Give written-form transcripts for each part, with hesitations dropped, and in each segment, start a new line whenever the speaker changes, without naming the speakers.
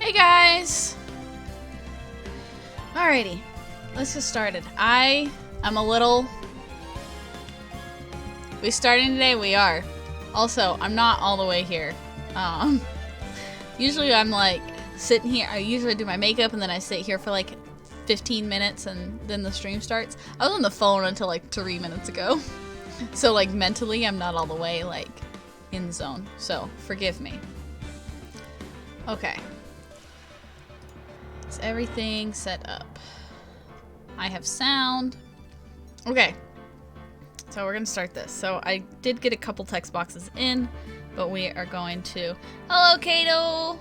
Hey guys! Alrighty, let's get started. I am a little... We starting today? We are. Also, I'm not all the way here. Usually I'm like sitting here, I usually do my makeup and then I sit here for like 15 minutes and then the stream starts. I was on the phone until like 3 minutes ago. So like mentally I'm not all the way like in the zone. So forgive me. Okay. Is everything set up? I have sound. Okay. So we're gonna start this. So I did get a couple text boxes in, but we are going to... Hello, Kato!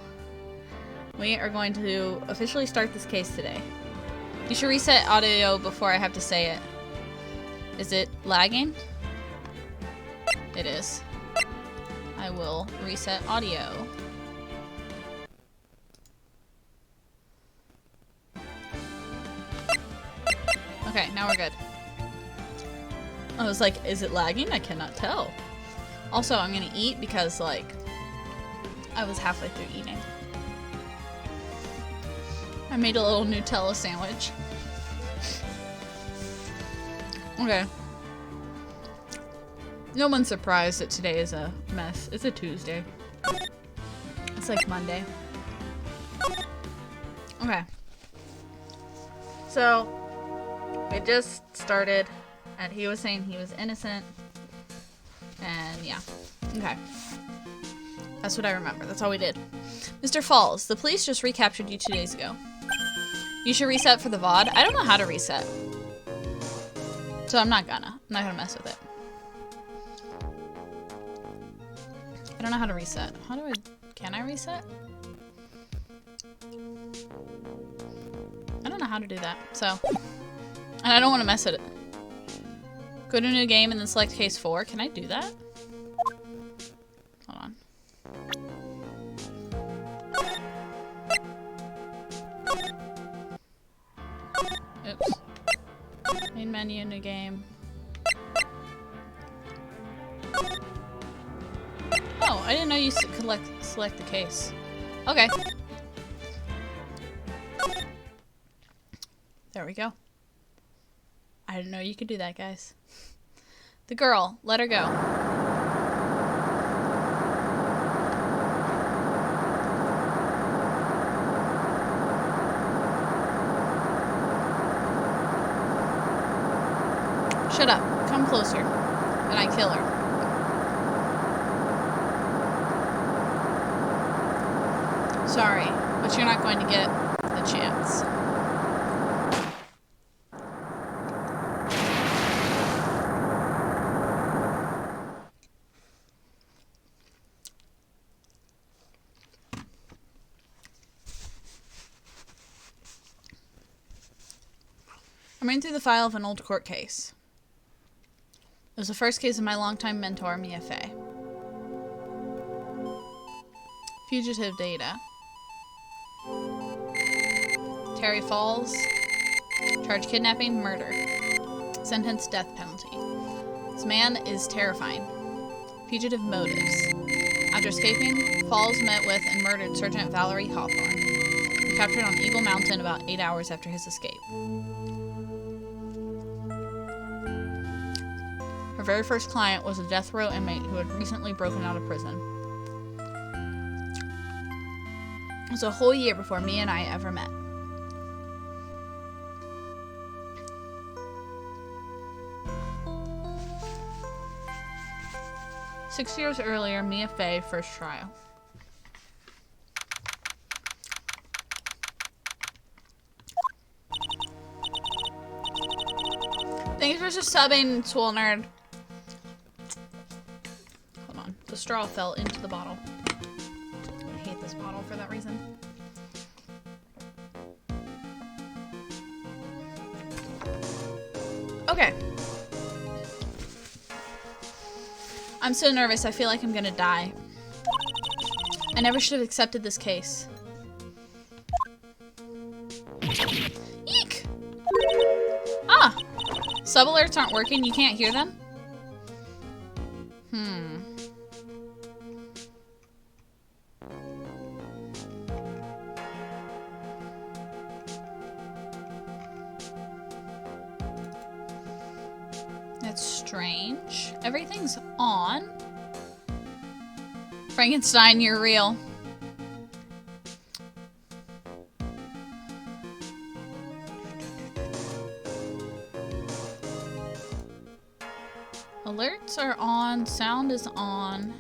We are going to officially start this case today. You should reset audio before I have to say it. Is it lagging? It is. I will reset audio. Okay, now we're good. I was like, is it lagging? I cannot tell. Also, I'm gonna eat because, like, I was halfway through eating. I made a little Nutella sandwich. Okay. No one's surprised that today is a mess. It's a Tuesday. It's like Monday. Okay. So, we just started, and he was saying he was innocent. And yeah. Okay. That's what I remember. That's all we did. Mr. Falls, the police just recaptured you 2 days ago. You should reset for the VOD. I don't know how to reset. So I'm not gonna mess with it. I don't know how to reset. How do I... Can I reset? I don't know how to do that, so... And I don't want to mess with it. Go to a new game and then select case 4. Can I do that? Hold on. Oops. Main menu, new game. Oh, I didn't know you could select the case. Okay. There we go. I didn't know you could do that, guys. The girl, let her go. Shut up. Come closer. And I kill her. Sorry, but you're not going to get the chance. I'm reading through the file of an old court case. It was the first case of my longtime mentor, Mia Fey. Fugitive data. Terry Falls. Charged kidnapping, murder. Sentence, death penalty. This man is terrifying. Fugitive motives. After escaping, Falls met with and murdered Sergeant Valerie Hawthorne, captured on Eagle Mountain about 8 hours after his escape. Her very first client was a death row inmate who had recently broken out of prison. It was a whole year before Mia and I ever met. Six years earlier, Mia Fey, first trial. Thanks for just subbing, Swole Nerd. Hold on. The straw fell into the bottle. I hate this bottle for that reason. Okay. I'm so nervous, I feel like I'm gonna die. I never should have accepted this case. Eek! Ah! Sub alerts aren't working, you can't hear them? strange. Everything's on. Frankenstein, you're real. Alerts are on. Sound is on.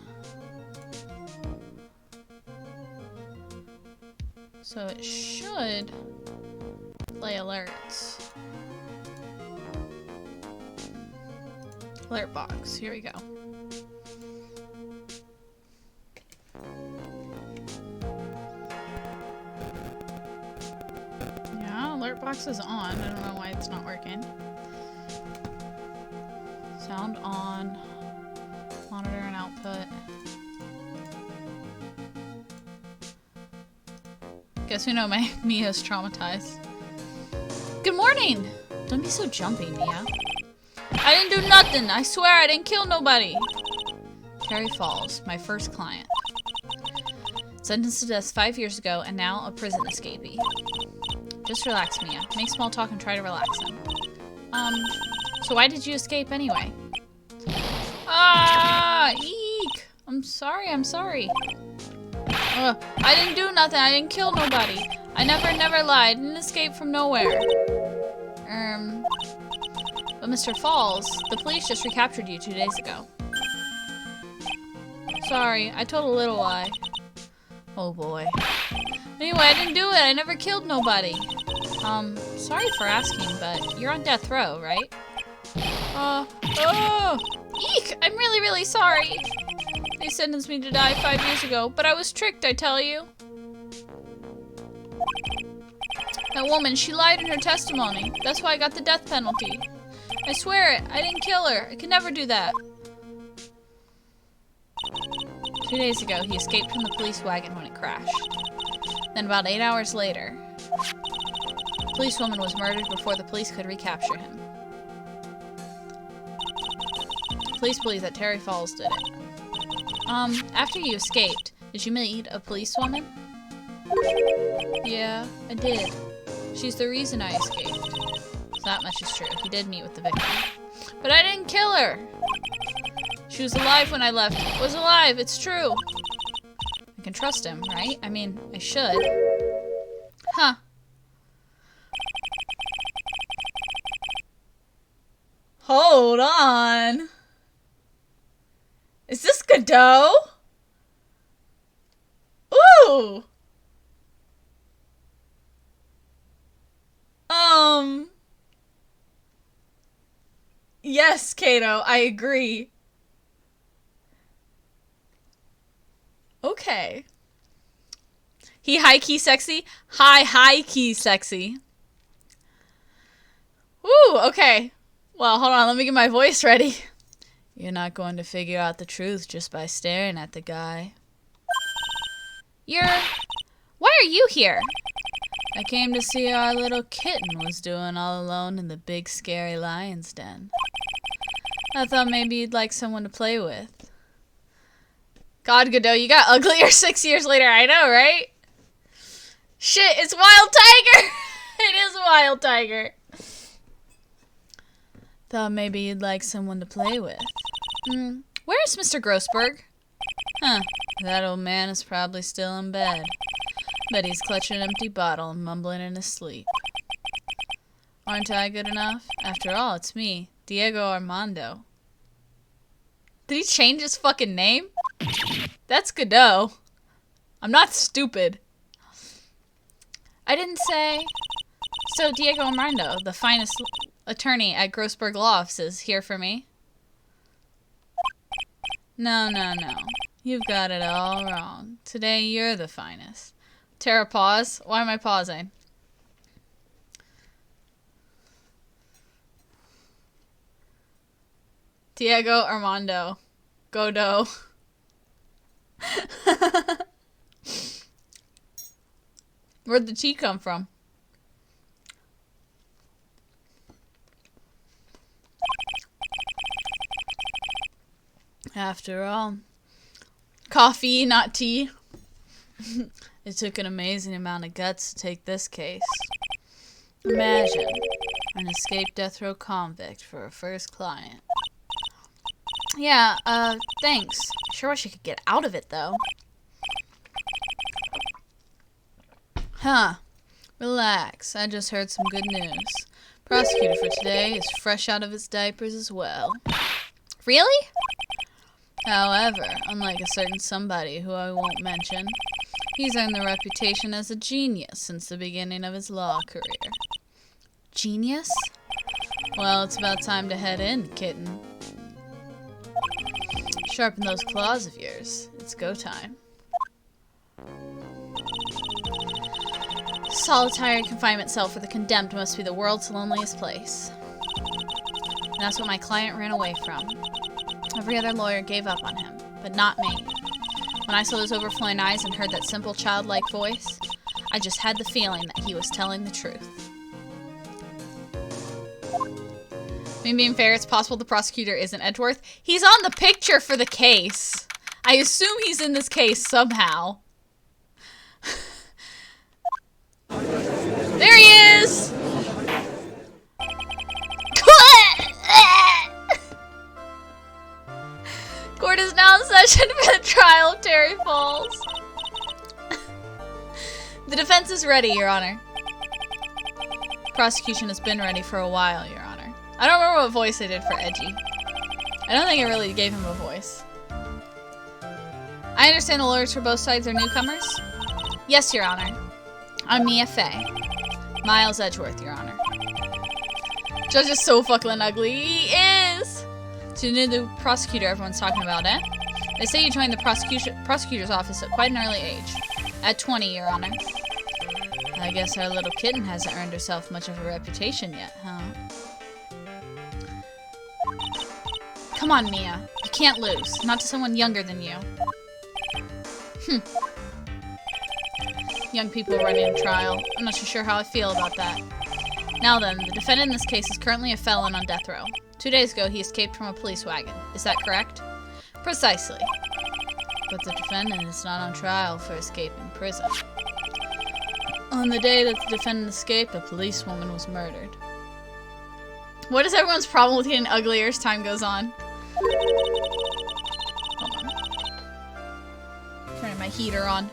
So it should play alerts. Alert box. Here we go. Yeah, alert box is on. I don't know why it's not working. Sound on. Monitor and output. Guess we know Mia's traumatized. Good morning! Don't be so jumpy, Mia. I didn't do nothing! I swear I didn't kill nobody! Terry Falls, my first client. Sentenced to death 5 years ago and now a prison escapee. Just relax, Mia. Make small talk and try to relax him. So why did you escape anyway? Ah! Eek! I'm sorry. I didn't do nothing. I didn't kill nobody. I never lied. Didn't escape from nowhere. But Mr. Falls, the police just recaptured you 2 days ago. Sorry, I told a little lie. Oh boy. Anyway, I didn't do it. I never killed nobody. Sorry for asking, but you're on death row, right? Eek! I'm really sorry. They sentenced me to die 5 years ago, but I was tricked, I tell you. That woman, she lied in her testimony. That's why I got the death penalty. I swear it, I didn't kill her. I could never do that. 2 days ago, he escaped from the police wagon when it crashed. Then about 8 hours later, a policewoman was murdered before the police could recapture him. Police believe that Terry Falls did it. After you escaped, did you meet a policewoman? Yeah, I did. She's the reason I escaped. So that much is true. He did meet with the victim. But I didn't kill her! She was alive when I left. Was alive, it's true. I can trust him, right? I mean, I should. Huh. Hold on. Is this Godot? Ooh! Yes, Kato, I agree. Okay. He high-key sexy? High-key sexy. Woo, okay. Well, hold on, let me get my voice ready. You're not going to figure out the truth just by staring at the guy. Why are you here? I came to see how our little kitten was doing all alone in the big scary lion's den. I thought maybe you'd like someone to play with. God, Godot, you got uglier 6 years later. I know, right? Shit, it's Wild Tiger! It is Wild Tiger. Thought maybe you'd like someone to play with. Where's Mr. Grossberg? Huh, that old man is probably still in bed. Bet he's clutching an empty bottle and mumbling in his sleep. Aren't I good enough? After all, it's me, Diego Armando. Did he change his fucking name? That's Godot. I'm not stupid. I didn't say... So, Diego Armando, the finest attorney at Grossberg Law Offices, here for me? No. You've got it all wrong. Today, you're the finest. Tara, pause. Why am I pausing? Diego Armando. Godot. Where'd the tea come from? After all, coffee, not tea. It took an amazing amount of guts to take this case. Imagine an escaped death row convict for a first client. Yeah, thanks. Sure wish I could get out of it, though. Huh. Relax. I just heard some good news. Prosecutor for today is fresh out of his diapers as well. Really? However, unlike a certain somebody who I won't mention, he's earned the reputation as a genius since the beginning of his law career. Genius? Well, it's about time to head in, kitten. Sharpen those claws of yours. It's go time. Solitary confinement cell for the condemned must be the world's loneliest place. And that's what my client ran away from. Every other lawyer gave up on him, but not me. When I saw those overflowing eyes and heard that simple childlike voice, I just had the feeling that he was telling the truth. I mean, being fair, it's possible the prosecutor isn't Edgeworth. He's on the picture for the case. I assume he's in this case somehow. There he is! Court is now in session for the trial of Terry Falls. The defense is ready, Your Honor. Prosecution has been ready for a while, Your Honor. I don't remember what voice I did for Edgy. I don't think I really gave him a voice. I understand the lawyers for both sides are newcomers? Yes, Your Honor. I'm Mia Fey. Miles Edgeworth, Your Honor. Judge is so fucking ugly. He is! So you knew the prosecutor everyone's talking about, eh? They say you joined the prosecutor's office at quite an early age. At 20, Your Honor. I guess our little kitten hasn't earned herself much of a reputation yet, huh? Come on, Mia. You can't lose. Not to someone younger than you. Young people running a trial. I'm not so sure how I feel about that. Now then, the defendant in this case is currently a felon on death row. 2 days ago, he escaped from a police wagon. Is that correct? Precisely. But the defendant is not on trial for escaping prison. On the day that the defendant escaped, a policewoman was murdered. What is everyone's problem with getting uglier as time goes on? Hold on. Turning my heater on.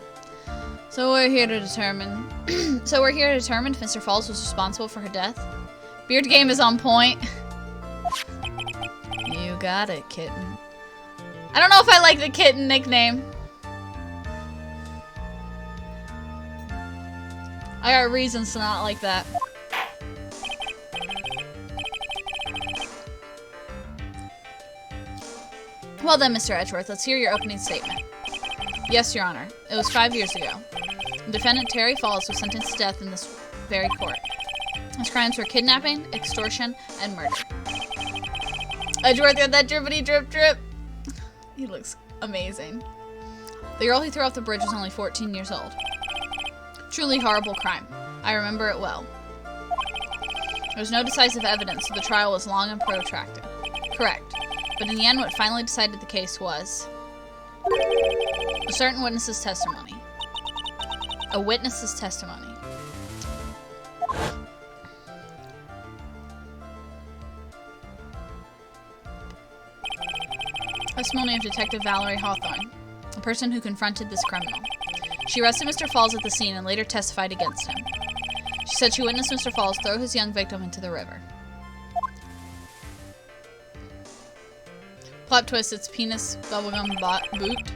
So we're here to determine if Mr. Falls was responsible for her death. Beard game is on point. You got it, kitten. I don't know if I like the kitten nickname. I got reasons to not like that. Well then, Mr. Edgeworth, let's hear your opening statement. Yes, Your Honor. It was 5 years ago. The defendant, Terry Falls, was sentenced to death in this very court. His crimes were kidnapping, extortion, and murder. Edgeworth got that drippity drip drip. He looks amazing. The girl he threw off the bridge was only 14 years old. Truly horrible crime. I remember it well. There was no decisive evidence, so the trial was long and protracted. Correct. But in the end, what finally decided the case was a certain witness's testimony. A witness's testimony. Testimony of Detective Valerie Hawthorne, a person who confronted this criminal. She arrested Mr. Falls at the scene and later testified against him. She said she witnessed Mr. Falls throw his young victim into the river. Plot twist, it's penis bubblegum boot.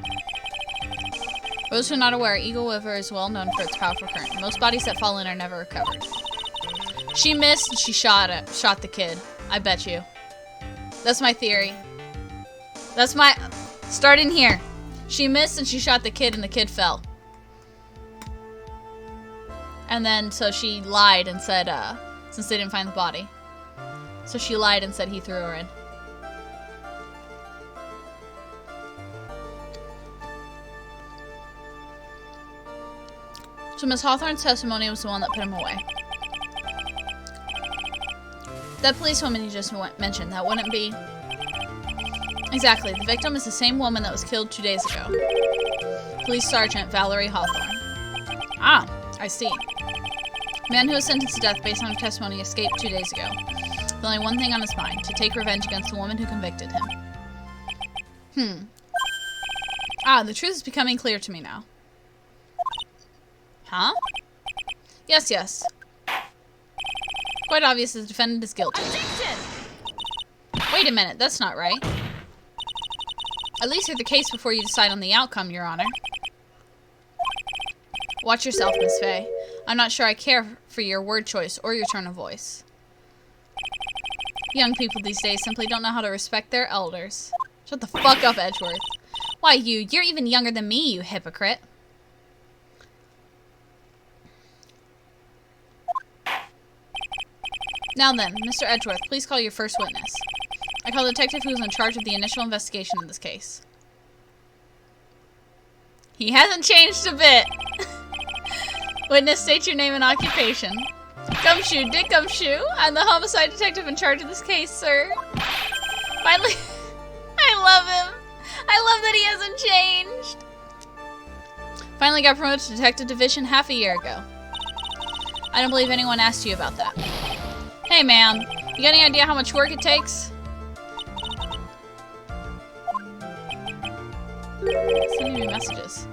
For those who are not aware, Eagle River is well known for its powerful current. Most bodies that fall in are never recovered. She missed and she shot the kid. I bet you. That's my theory. That's my... Start in here. She missed and she shot the kid and the kid fell. And then, so she lied and said, since they didn't find the body. So she lied and said he threw her in. So Miss Hawthorne's testimony was the one that put him away. That policewoman you just mentioned, that wouldn't be... Exactly, the victim is the same woman that was killed 2 days ago. Police Sergeant Valerie Hawthorne. Ah, I see. The man who was sentenced to death based on her testimony escaped 2 days ago. With only one thing on his mind, to take revenge against the woman who convicted him. Ah, the truth is becoming clear to me now. Huh? Yes, yes. Quite obvious the defendant is guilty.
Objection!
Wait a minute, that's not right. At least hear the case before you decide on the outcome, Your Honor. Watch yourself, Miss Fay. I'm not sure I care for your word choice or your tone of voice. Young people these days simply don't know how to respect their elders. Shut the fuck up, Edgeworth. Why, you're even younger than me, you hypocrite. Now then, Mr. Edgeworth, please call your first witness. I call the detective who was in charge of the initial investigation of this case. He hasn't changed a bit. Witness, state your name and occupation. Gumshoe, Dick Gumshoe. I'm the homicide detective in charge of this case, sir. Finally, I love him. I love that he hasn't changed. Finally got promoted to Detective Division half a year ago. I don't believe anyone asked you about that. Hey, ma'am. You got any idea how much work it takes? Sending me messages.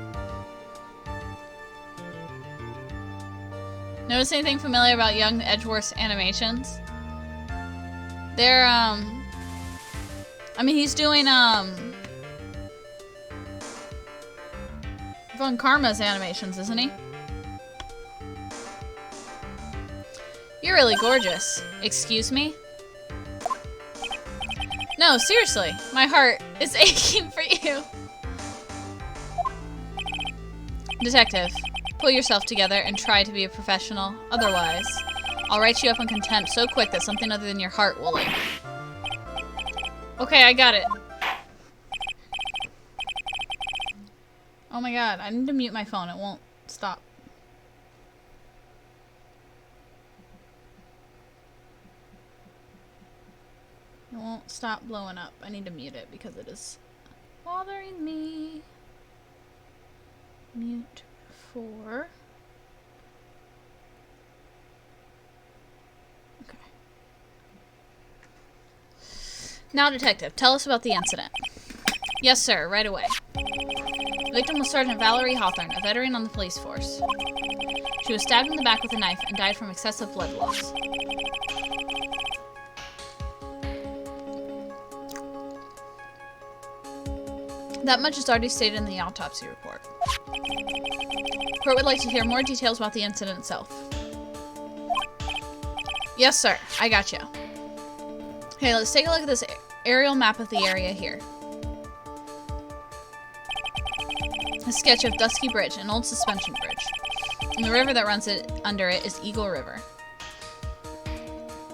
Notice anything familiar about young Edgeworth's animations? They're, I mean, he's doing, Von Karma's animations, isn't he? You're really gorgeous. Excuse me? No, seriously. My heart is aching for you. Detective, pull yourself together and try to be a professional. Otherwise, I'll write you up in contempt so quick that something other than your heart will ache. Okay, I got it. Oh my god, I need to mute my phone. It won't stop. It won't stop blowing up. I need to mute it because it is bothering me. Mute 4. Okay. Now, detective, tell us about the incident. Yes, sir, right away. The victim was Sergeant Valerie Hawthorne, a veteran on the police force. She was stabbed in the back with a knife and died from excessive blood loss. That much is already stated in the autopsy report. Court would like to hear more details about the incident itself. Yes, sir. I got you. Okay, let's take a look at this aerial map of the area here. A sketch of Dusky Bridge, an old suspension bridge. And the river that runs under it is Eagle River.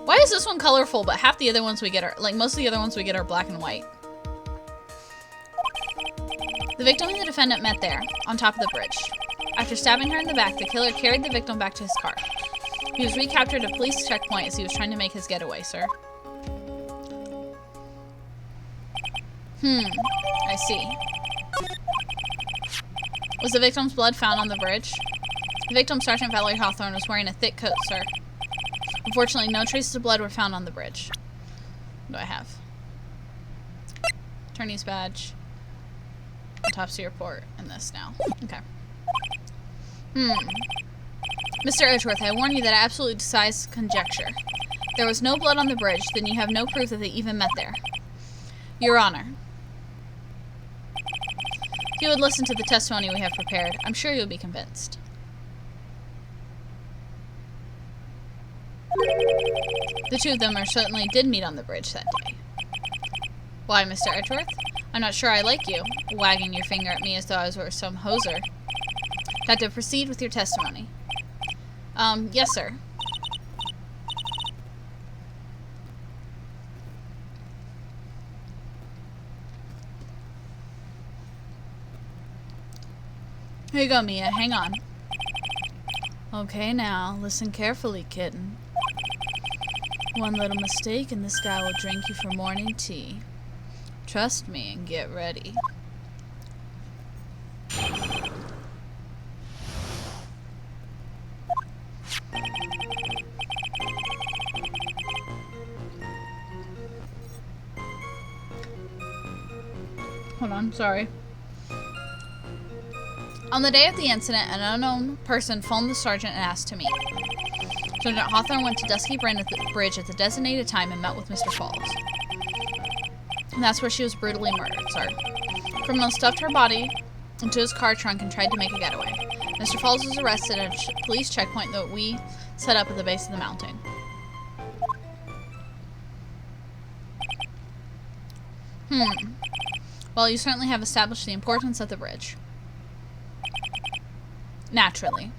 Why is this one colorful, but half the other ones we get are, like most of the other ones we get are black and white? The victim and the defendant met there, on top of the bridge. After stabbing her in the back, the killer carried the victim back to his car. He was recaptured at a police checkpoint as he was trying to make his getaway, sir. I see. Was the victim's blood found on the bridge? The victim, Sergeant Valerie Hawthorne, was wearing a thick coat, sir. Unfortunately, no traces of blood were found on the bridge. What do I have? Attorney's badge. Autopsy report, and this now. Okay. Mr. Edgeworth, I warn you that I absolutely despise conjecture. There was no blood on the bridge, then you have no proof that they even met there. Your Honor. If you would listen to the testimony we have prepared, I'm sure you'll be convinced. The two of them certainly did meet on the bridge that day. Why, Mr. Edgeworth? I'm not sure I like you, wagging your finger at me as though I was some hoser. Got to proceed with your testimony. Yes, sir. Here you go, Mia. Hang on. Okay, now, listen carefully, kitten. One little mistake and this guy will drink you for morning tea. Trust me and get ready. Hold on, sorry. On the day of the incident, an unknown person phoned the sergeant and asked to meet. Sergeant Hawthorne went to Dusky Bridge at the designated time and met with Mr. Falls. And that's where she was brutally murdered, sir. Criminals stuffed her body into his car trunk and tried to make a getaway. Mr. Falls was arrested at a police checkpoint that we set up at the base of the mountain. Well, you certainly have established the importance of the bridge. Naturally.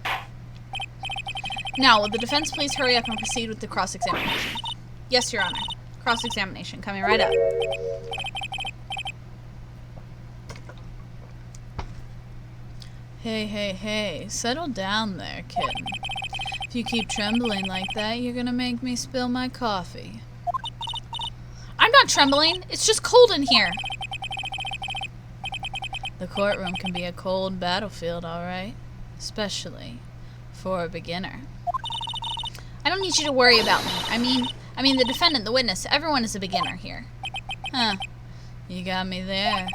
Now, will the defense please hurry up and proceed with the cross-examination? Yes, Your Honor. Cross-examination, coming right up. Hey, settle down there, kitten. If you keep trembling like that, you're gonna make me spill my coffee. I'm not trembling, it's just cold in here. The courtroom can be a cold battlefield, alright? Especially for a beginner. I don't need you to worry about me. I mean the defendant, the witness, everyone is a beginner here. Huh. You got me there.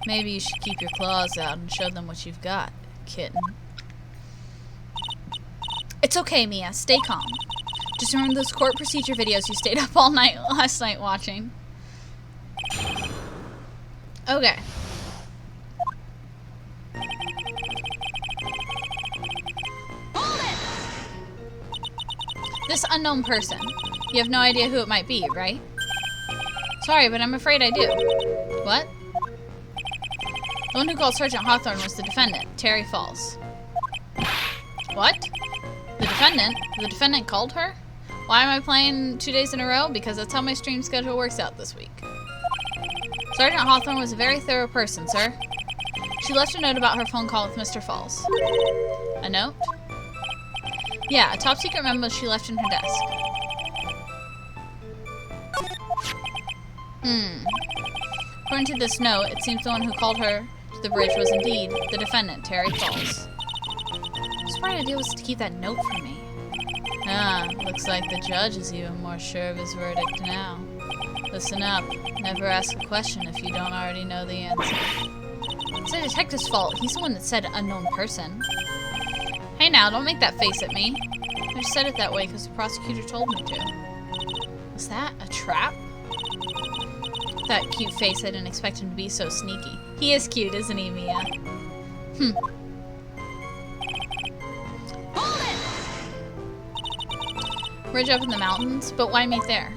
Maybe you should keep your claws out and show them what you've got, kitten. It's okay, Mia. Stay calm. Just remember those court procedure videos you stayed up all night last night watching. Okay. This unknown person. You have no idea who it might be, right? Sorry, but I'm afraid I do. What? The one who called Sergeant Hawthorne was the defendant, Terry Falls. What? The defendant? The defendant called her? Why am I playing 2 days in a row? Because that's how my stream schedule works out this week. Sergeant Hawthorne was a very thorough person, sir. She left a note about her phone call with Mr. Falls. A note? Yeah, a top secret memo she left in her desk. According to this note, it seems the one who called her to the bridge was indeed the defendant, Terry Falls. His bright idea was to keep that note from me. Ah, looks like the judge is even more sure of his verdict now. Listen up. Never ask a question if you don't already know the answer. It's the detective's fault. He's the one that said unknown person. Hey now, don't make that face at me. I just said it that way because the prosecutor told me to. Was that a trap? That cute face, I didn't expect him to be so sneaky. He is cute, isn't he, Mia? Bridge up in the mountains, but why meet there?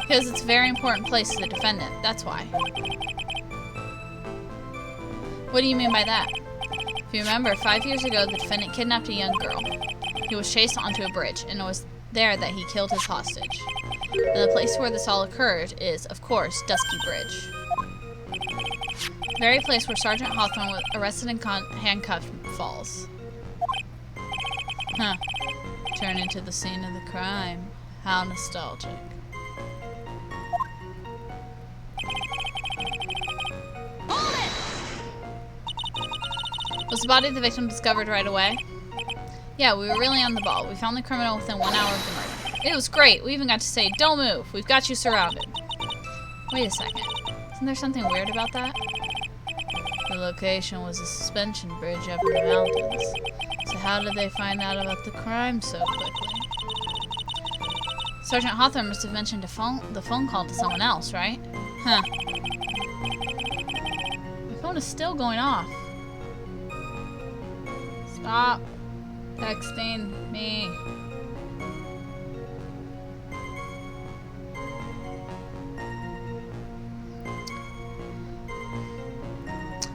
Because it's a very important place to the defendant, that's why. What do you mean by that? If you remember, 5 years ago, the defendant kidnapped a young girl. He was chased onto a bridge, and it was there that he killed his hostage. And the place where this all occurred is, of course, Dusky Bridge. The very place where Sergeant Hawthorne was arrested and handcuffed Falls. Huh. Turn into the scene of the crime. How nostalgic. Was the body of the victim discovered right away? Yeah, we were really on the ball. We found the criminal within 1 hour of the murder. It was great. We even got to say, "Don't move. We've got you surrounded." Wait a second. Isn't there something weird about that? The location was a suspension bridge up in the mountains. So how did they find out about the crime so quickly? Sergeant Hawthorne must have mentioned the phone call to someone else, right? Huh. My phone is still going off. Stop texting me.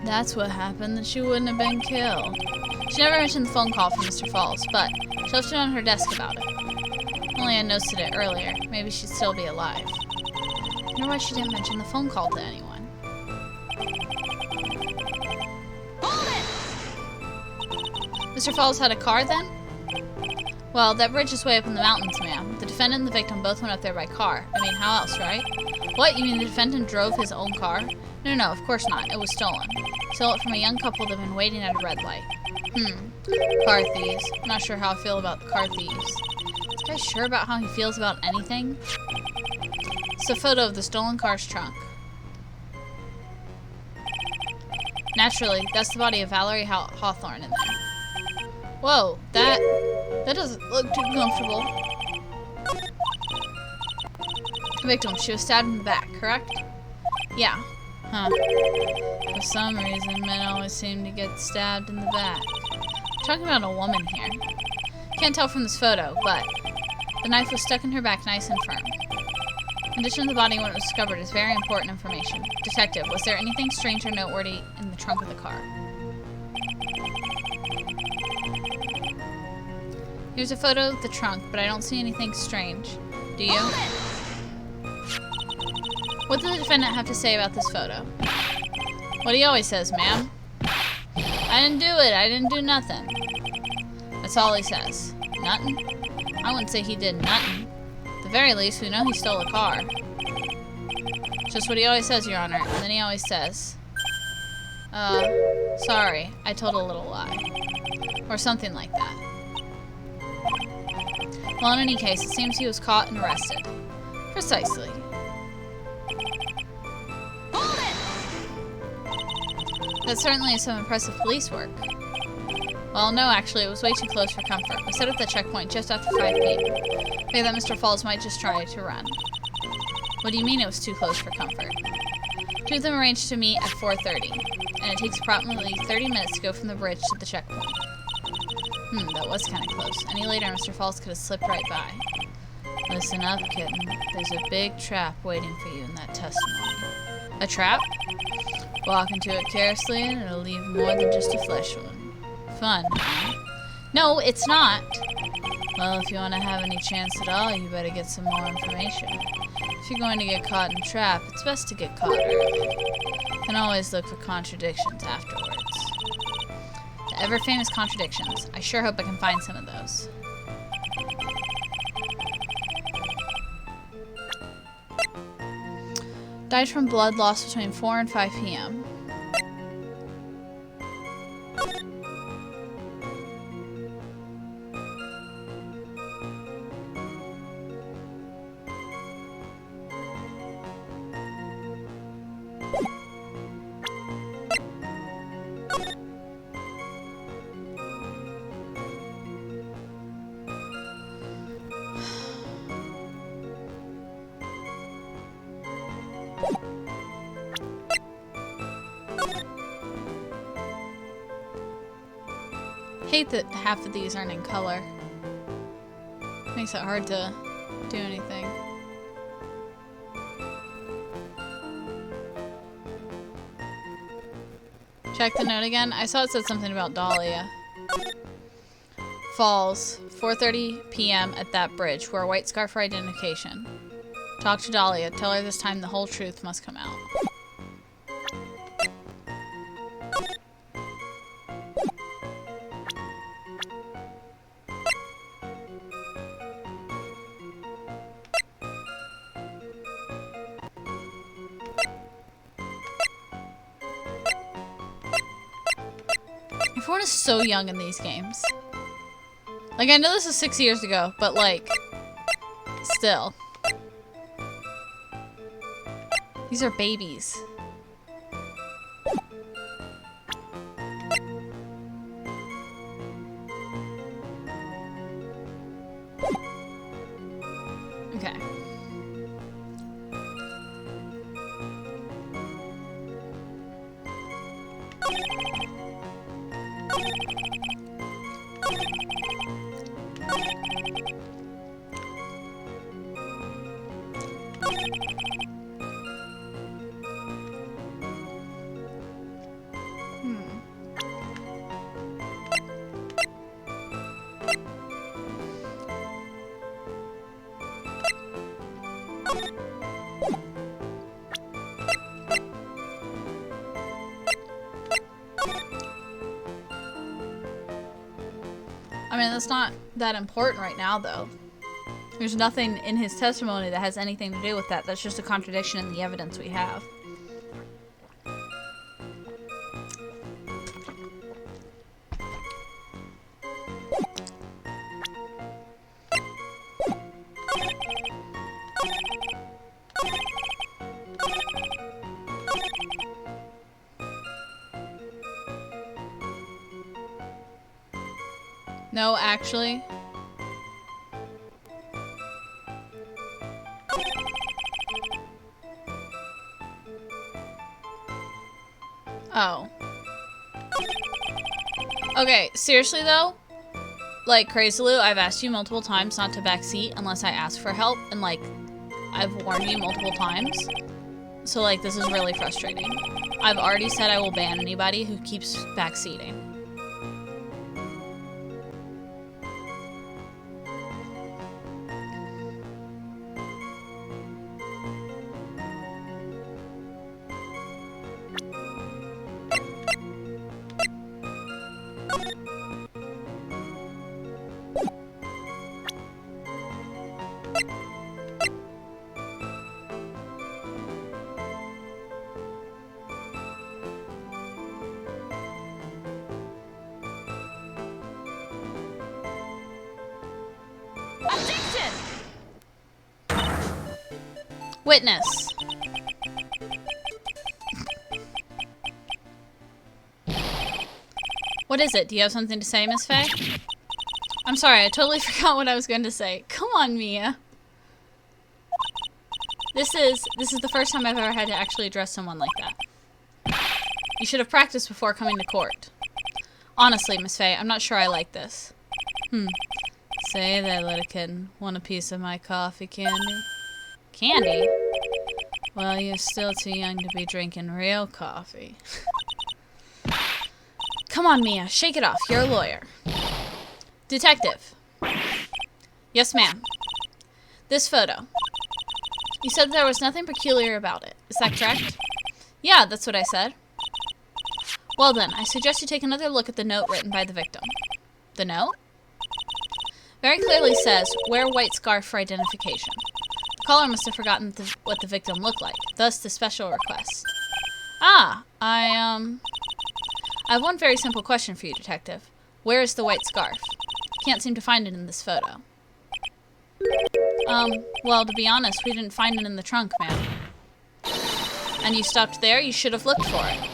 That's what happened, that she wouldn't have been killed. She never mentioned the phone call from Mr. Falls, but she left it on her desk about it. Only I noticed it earlier. Maybe she'd still be alive. I wonder why she didn't mention the phone call to anyone. Mr. Falls had a car then? Well, that bridge is way up in the mountains, ma'am. The defendant and the victim both went up there by car. I mean, how else, right? What? You mean the defendant drove his own car? No, of course not. It was stolen. Stole it from a young couple that had been waiting at a red light. Car thieves. I'm not sure how I feel about car thieves. Is this guy sure about how he feels about anything? It's a photo of the stolen car's trunk. Naturally, that's the body of Valerie Hawthorne in there. Whoa, that doesn't look too comfortable. Victim, she was stabbed in the back, correct? Yeah. Huh. For some reason, men always seem to get stabbed in the back. We're talking about a woman here. Can't tell from this photo, but the knife was stuck in her back nice and firm. Condition of the body when it was discovered is very important information. Detective, was there anything strange or noteworthy in the trunk of the car? Here's a photo of the trunk, but I don't see anything strange. Do you? What does the defendant have to say about this photo? What he always says, ma'am. I didn't do it. I didn't do nothing. That's all he says. Nothing? I wouldn't say he did nothing. At the very least, we know he stole a car. Just what he always says, Your Honor. And then he always says, sorry, I told a little lie. Or something like that. Well, in any case, it seems he was caught and arrested. Precisely. That certainly is some impressive police work. Well, no, actually, it was way too close for comfort. We set up the checkpoint just after 5 p.m. Figured that Mr. Falls might just try to run. What do you mean it was too close for comfort? Two of them arranged to meet at 4:30, and it takes approximately 30 minutes to go from the bridge to the checkpoint. That was kind of close. Any later, Mr. Falls could have slipped right by. Listen up, kitten. There's a big trap waiting for you in that testimony. A trap? Walk into it carelessly and it'll leave more than just a flesh wound. Fun, huh? No, it's not. Well, if you want to have any chance at all, you better get some more information. If you're going to get caught in a trap, it's best to get caught early. You can always look for contradictions afterwards. The ever-famous contradictions. I sure hope I can find some of those. Died from blood loss between 4 and 5 p.m. Hate that half of these aren't in color. Makes it hard to do anything. Check the note again. I saw it said something about Dahlia. Falls, 4:30 p.m. at that bridge. Wear a white scarf for identification. Talk to Dahlia. Tell her this time the whole truth must come out. Everyone is so young in these games. Like, I know this is 6 years ago, but like, still. These are babies. Okay. I mean, that's not that important right now, though. There's nothing in his testimony that has anything to do with that. That's just a contradiction in the evidence we have. No, actually. Oh. Okay, seriously though? Like, Crazy Lou, I've asked you multiple times not to backseat unless I ask for help, and like, I've warned you multiple times. So like, this is really frustrating. I've already said I will ban anybody who keeps backseating.
Objection!
Witness. What is it? Do you have something to say, Miss Faye? I'm sorry, I totally forgot what I was going to say. Come on, Mia. This is the first time I've ever had to actually address someone like that. You should have practiced before coming to court. Honestly, Miss Faye, I'm not sure I like this. Say there, little kitten. Want a piece of my coffee candy? Candy? Well, you're still too young to be drinking real coffee. Come on, Mia. Shake it off. You're a lawyer. Detective. Yes, ma'am. This photo. You said there was nothing peculiar about it. Is that correct? Yeah, that's what I said. Well then, I suggest you take another look at the note written by the victim. The note? Very clearly says, wear white scarf for identification. The caller must have forgotten what the victim looked like, thus the special request. Ah, I have one very simple question for you, Detective. Where is the white scarf? Can't seem to find it in this photo. Well, to be honest, we didn't find it in the trunk, ma'am. And you stopped there? You should have looked for it.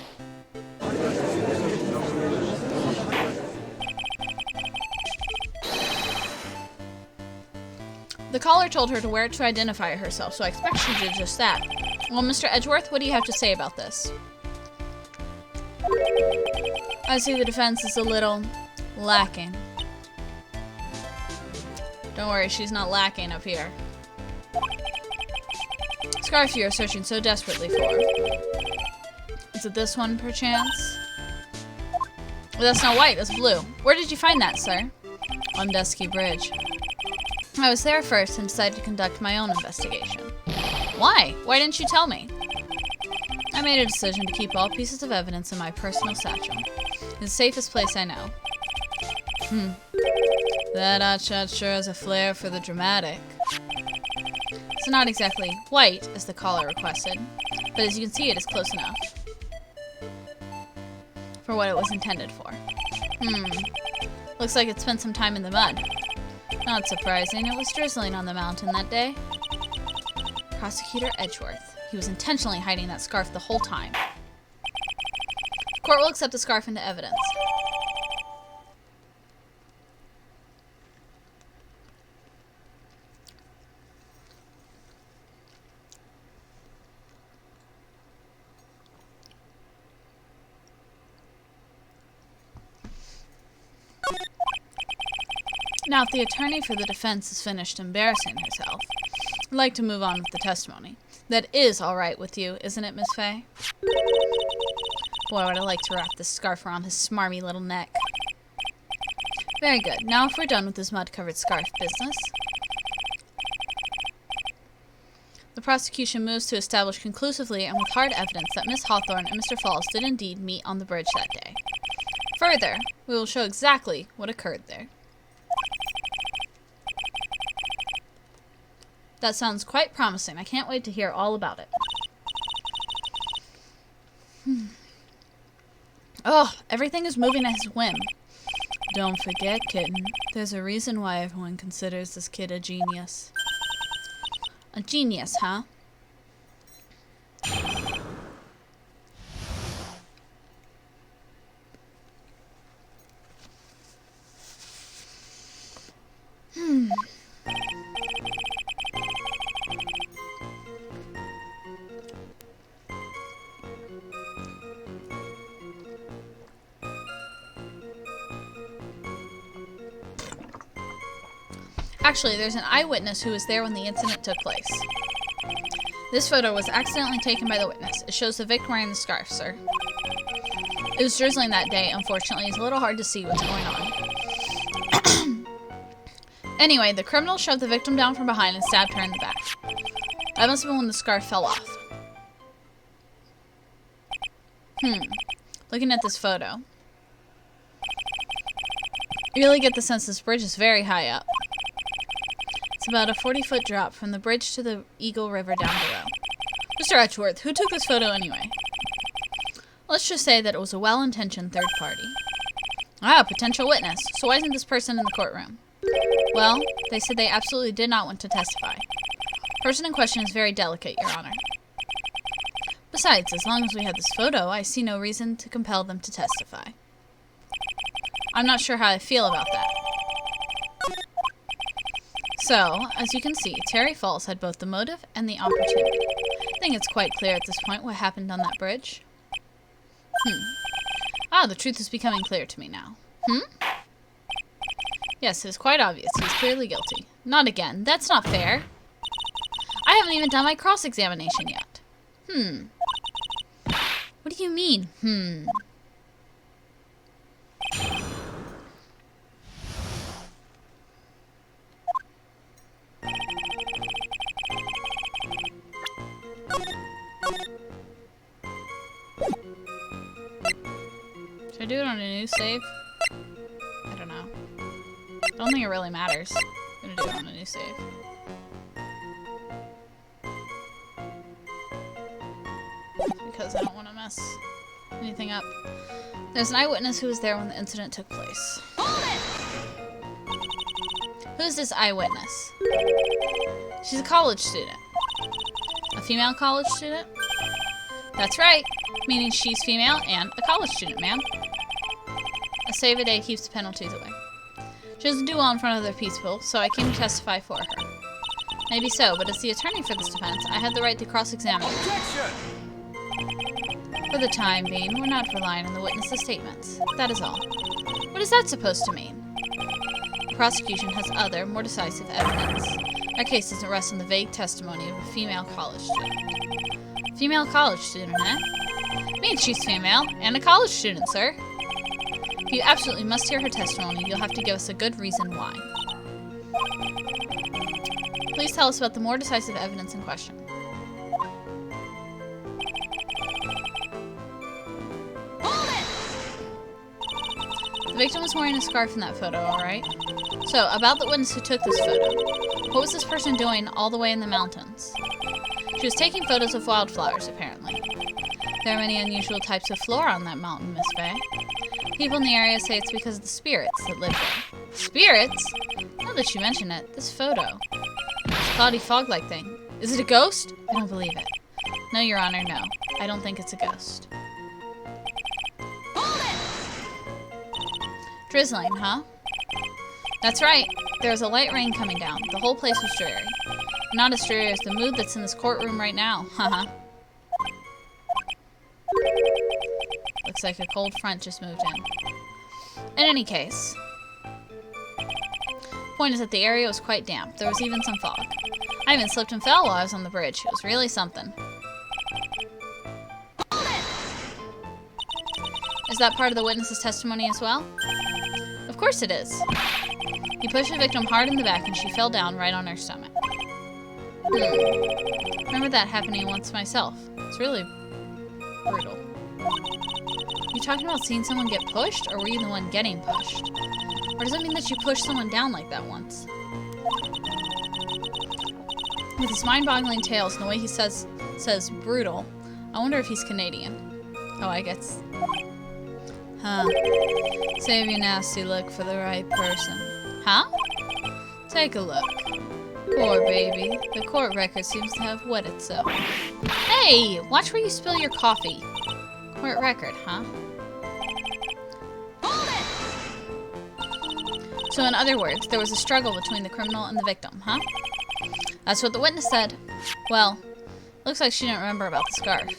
The caller told her to wear it to identify herself, so I expect she did just that. Well, Mr. Edgeworth, what do you have to say about this? I see the defense is a little lacking. Don't worry, she's not lacking up here. Scarf you are searching so desperately for. Is it this one, perchance? Well, that's not white, that's blue. Where did you find that, sir? On Dusky Bridge. I was there first and decided to conduct my own investigation. Why? Why didn't you tell me? I made a decision to keep all pieces of evidence in my personal satchel. It's the safest place I know. That hotshot sure has a flair for the dramatic. It's not exactly white, as the caller requested, but as you can see, it is close enough for what it was intended for. Looks like it spent some time in the mud. Not surprising, it was drizzling on the mountain that day. Prosecutor Edgeworth. He was intentionally hiding that scarf the whole time. The court will accept the scarf into evidence. Now, if the attorney for the defense is finished embarrassing herself, I'd like to move on with the testimony. That is all right with you, isn't it, Miss Faye? Boy, would I like to wrap this scarf around his smarmy little neck. Very good. Now, if we're done with this mud-covered scarf business, the prosecution moves to establish conclusively and with hard evidence that Miss Hawthorne and Mr. Falls did indeed meet on the bridge that day. Further, we will show exactly what occurred there. That sounds quite promising. I can't wait to hear all about it. Oh, everything is moving at his whim. Don't forget, kitten. There's a reason why everyone considers this kid a genius. A genius, huh? Actually, there's an eyewitness who was there when the incident took place. This photo was accidentally taken by the witness. It shows the victim wearing the scarf, sir. It was drizzling that day. Unfortunately, it's a little hard to see what's going on. Anyway, the criminal shoved the victim down from behind and stabbed her in the back. That must have been when the scarf fell off. Looking at this photo, you really get the sense this bridge is very high up. It's about a 40-foot drop from the bridge to the Eagle River down below. Mr. Etchworth, who took this photo anyway? Let's just say that it was a well-intentioned third party. Ah, potential witness. So why isn't this person in the courtroom? Well, they said they absolutely did not want to testify. Person in question is very delicate, Your Honor. Besides, as long as we have this photo, I see no reason to compel them to testify. I'm not sure how I feel about that. So, as you can see, Terry Falls had both the motive and the opportunity. I think it's quite clear at this point what happened on that bridge. Ah, the truth is becoming clear to me now. Yes, it is quite obvious. He's clearly guilty. Not again. That's not fair. I haven't even done my cross-examination yet. What do you mean, Should I do it on a new save? I don't know. I don't think it really matters. I'm gonna do it on a new save. Because I don't want to mess anything up. There's an eyewitness who was there when the incident took place. Who's this eyewitness? She's a college student. A female college student? That's right. Meaning she's female and a college student, ma'am. A save a day keeps the penalties away. She doesn't do well in front of other people, so I came to testify for her. Maybe so, but as the attorney for this defense, I had the right to cross-examine her. For the time being, we're not relying on the witness's statements. That is all. What is that supposed to mean? The prosecution has other, more decisive evidence. Our case doesn't rest on the vague testimony of a female college student. Female college student, eh? Means she's female, and a college student, sir. If you absolutely must hear her testimony, you'll have to give us a good reason why. Please tell us about the more decisive evidence in question. The victim was wearing a scarf in that photo, alright? So, about the witness who took this photo. What was this person doing all the way in the mountains? She was taking photos of wildflowers, apparently. There are many unusual types of flora on that mountain, Miss Faye. People in the area say it's because of the spirits that live there. Spirits? Now that you mention it, this photo. This cloudy fog-like thing. Is it a ghost? I don't believe it. No, Your Honor, no. I don't think it's a ghost. Drizzling, huh? That's right. There's a light rain coming down. The whole place was dreary. Not as dreary as the mood that's in this courtroom right now. Haha. Looks like a cold front just moved in. In any case, point is that the area was quite damp. There was even some fog. I even slipped and fell while I was on the bridge. It was really something. Is that part of the witness's testimony as well? Of course it is. He pushed the victim hard in the back and she fell down right on her stomach. Remember that happening once myself. It's really brutal. You talking about seeing someone get pushed, or were you the one getting pushed? Or does it mean that you pushed someone down like that once? With his mind-boggling tales and the way he says brutal, I wonder if he's Canadian. Oh, I guess. Huh. Save your nasty look for the right person. Huh? Take a look. Poor baby. The court record seems to have wet itself. Hey! Watch where you spill your coffee. Court record, huh? So in other words, there was a struggle between the criminal and the victim, huh? That's what the witness said. Well, looks like she didn't remember about the scarf.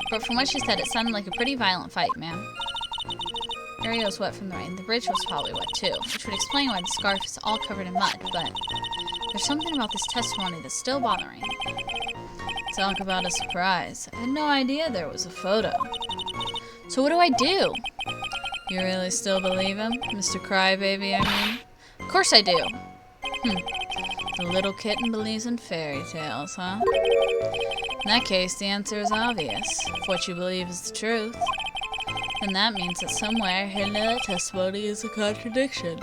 But from what she said, it sounded like a pretty violent fight, ma'am. area was wet from the rain. The bridge was probably wet too, which would explain why the scarf is all covered in mud, but there's something about this testimony that's still bothering me. Talk about a surprise. I had no idea there was a photo. So what do I do? You really still believe him? Mr. Crybaby, I mean? Of course I do. The little kitten believes in fairy tales, huh? In that case, the answer is obvious. If what you believe is the truth, then that means that somewhere hidden in that testimony is a contradiction.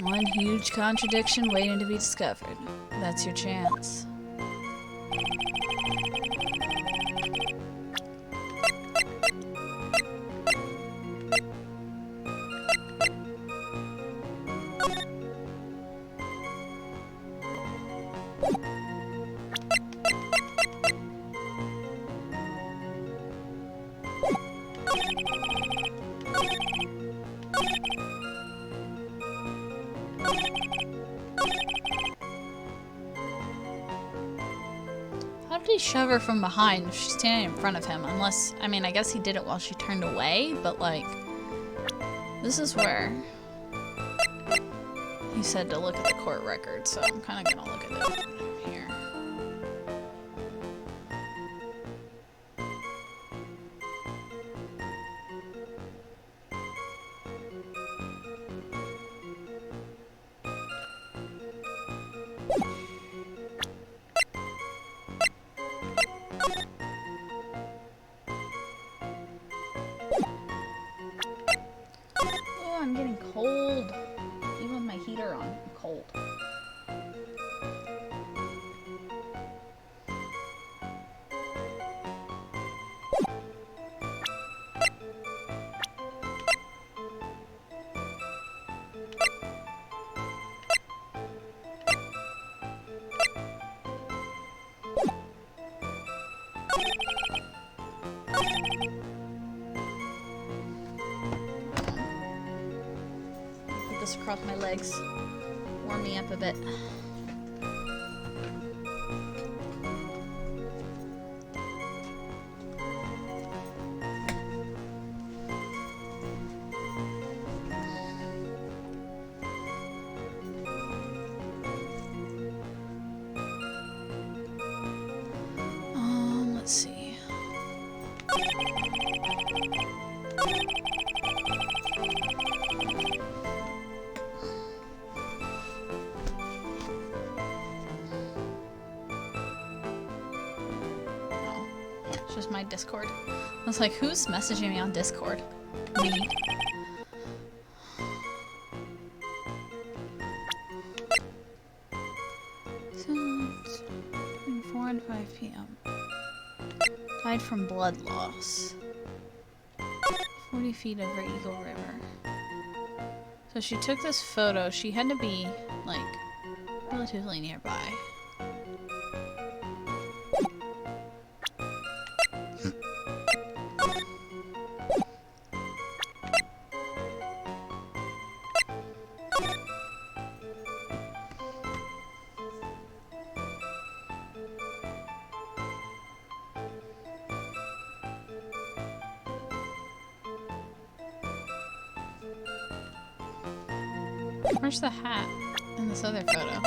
One huge contradiction waiting to be discovered. That's your chance. How did he shove her from behind if she's standing in front of him? Unless, I mean, I guess he did it while she turned away, but like, this is where he said to look at the court record, so I'm kind of gonna look at it here. I'm getting cold. Even with my heater on, I'm cold. This across my legs. Warm me up a bit. Let's see. It's just my Discord. I was like, who's messaging me on Discord? Me. So, it's between 4 and 5 p.m. Died from blood loss. 40 feet over Eagle River. So she took this photo. She had to be, like, relatively nearby. Where's the hat in this other photo?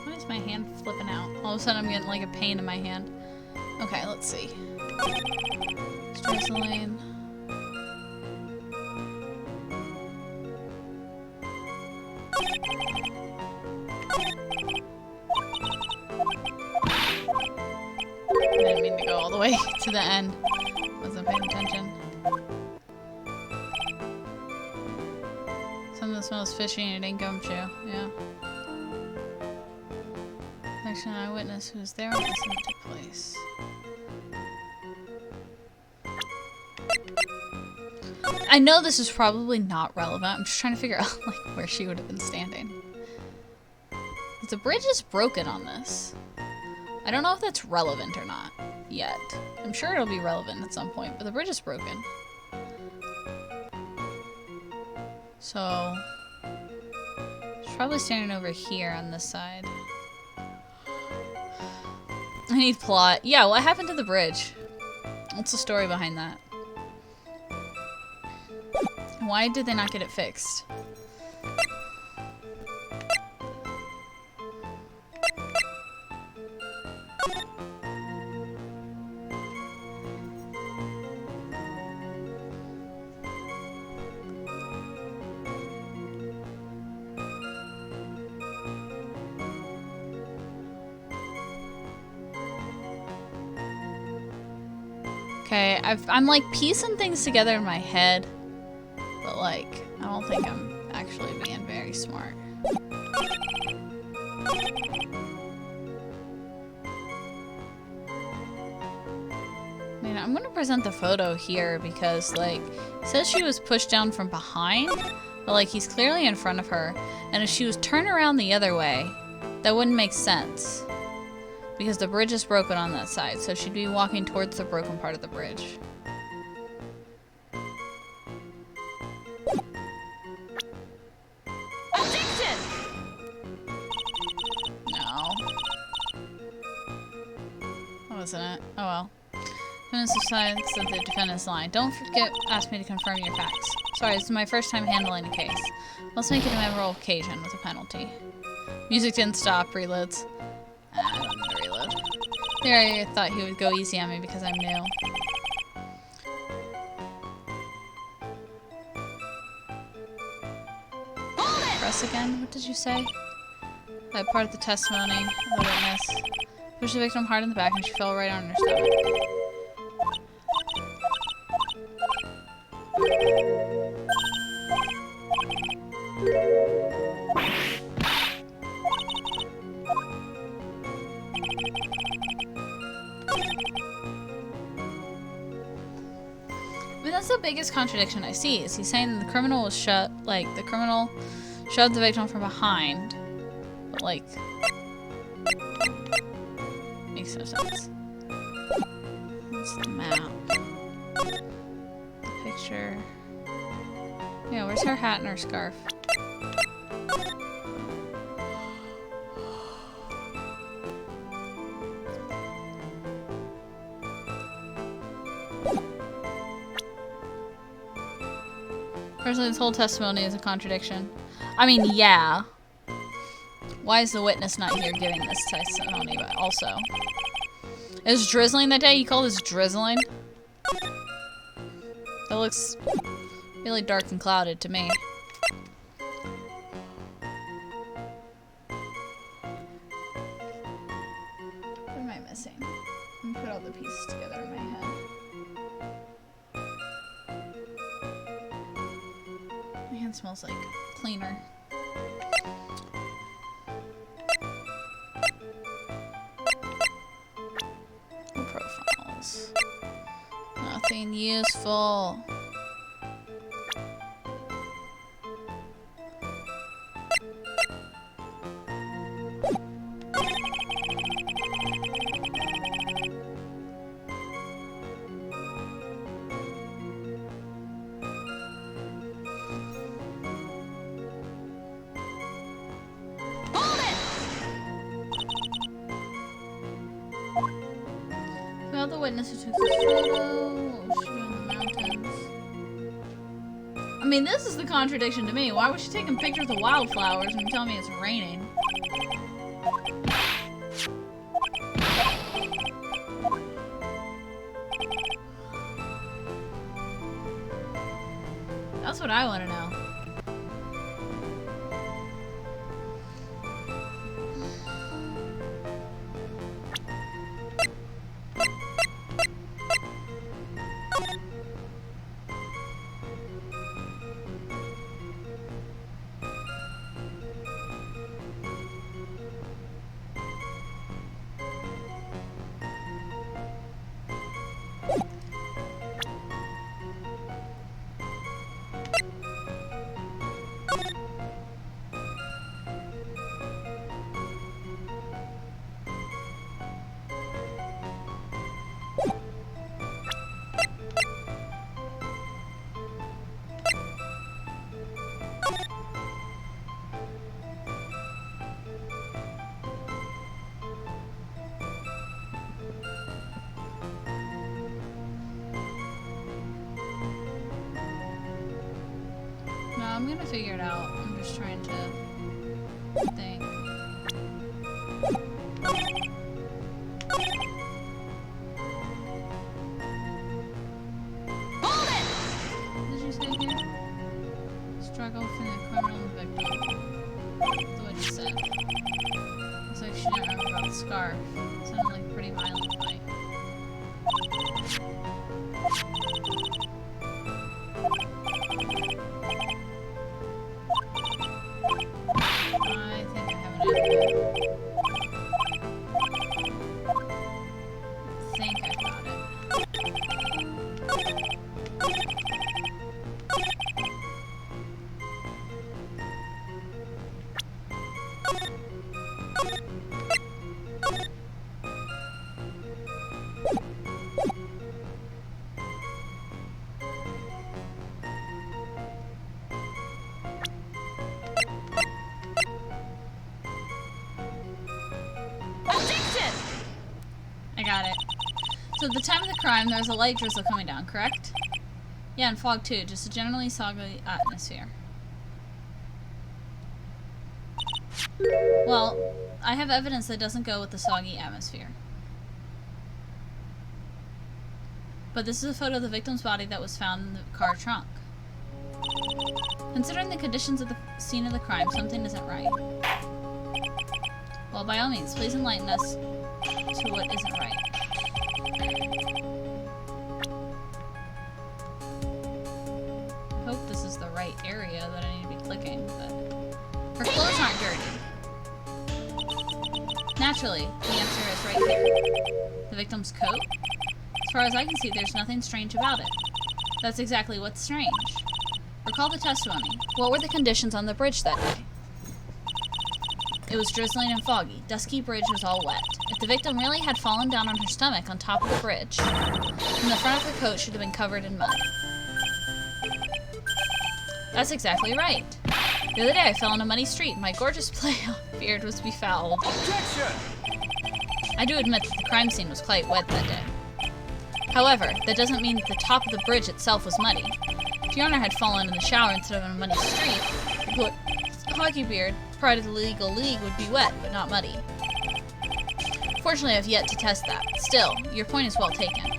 Why is my hand flipping out? All of a sudden I'm getting like a pain in my hand. Okay, let's see. Stress lane. I didn't mean to go all the way to the end. Wasn't paying attention. Something that smells fishy and it ain't gumshoe. Yeah. Actually, an eyewitness who was there when this took place. I know this is probably not relevant. I'm just trying to figure out like where she would have been standing. The bridge is broken on this. I don't know if that's relevant or not yet. I'm sure it'll be relevant at some point, but the bridge is broken. So she's probably standing over here on this side. I need plot. Yeah, what happened to the bridge? What's the story behind that? Why did they not get it fixed? Okay, I'm like piecing things together in my head, but like, I don't think I'm actually being very smart. I mean, I'm gonna present the photo here because like, it says she was pushed down from behind, but like he's clearly in front of her, and if she was turned around the other way, that wouldn't make sense. Because the bridge is broken on that side, so she'd be walking towards the broken part of the bridge.
Addiction!
No. That wasn't it. Oh well. Defendants decides that the defendant's lying. Don't forget, ask me to confirm your facts. Sorry, this is my first time handling a case. Let's make it a memorable occasion with a penalty. Music didn't stop. Reloads. I don't need to reload. There, I thought he would go easy on me because I'm new. Press again? What did you say? That part of the testimony of the witness. Pushed the victim hard in the back and she fell right on her stomach. I mean, that's the biggest contradiction I see, is he's saying the criminal was the criminal shoved the victim from behind, but like, makes no sense. What's the map? The picture. Yeah, where's her hat and her scarf? Personally, this whole testimony is a contradiction. I mean, yeah. Why is the witness not here giving this testimony, but also? It was drizzling that day? You call this drizzling? That looks really dark and clouded to me. What am I missing? Let me put all the pieces together in my head. My hand smells like cleaner. No profiles. Nothing useful. Well, the witness who took this photo. What was she doing in the mountains? I mean, this is the contradiction to me. Why was she taking pictures of wildflowers and telling me it's raining? That's what I want to know. I'm gonna figure it out. I'm just trying to think.
Hold it!
What did you say here? Struggle between the criminal and the victim. That's what you said. Looks like she didn't remember about the scarf. It sounded like a pretty violent fight. I think I have an idea. I think I got it.
Objection!
I got it. So at the time of the crime, there was a light drizzle coming down, correct? Yeah, and fog too, just a generally soggy atmosphere. Well, I have evidence that doesn't go with the soggy atmosphere. But this is a photo of the victim's body that was found in the car trunk. Considering the conditions of the scene of the crime, something isn't right. Well, by all means, please enlighten us to what isn't right. I hope this is the right area that I need to be clicking, but... Her clothes aren't dirty. Naturally, the answer is right here. The victim's coat? As far as I can see, there's nothing strange about it. That's exactly what's strange. Recall the testimony. What were the conditions on the bridge that day? It was drizzling and foggy. Dusky bridge was all wet. If the victim really had fallen down on her stomach on top of the bridge, then the front of her coat should have been covered in mud. That's exactly right. The other day I fell in a muddy street and my gorgeous playoff beard was befouled.
Objection!
I do admit that the crime scene was quite wet that day. However, that doesn't mean that the top of the bridge itself was muddy. If Your Honor had fallen in the shower instead of in a muddy street, the hockey beard, pride of the legal league, would be wet, but not muddy. Fortunately, I've yet to test that. Still, your point is well taken.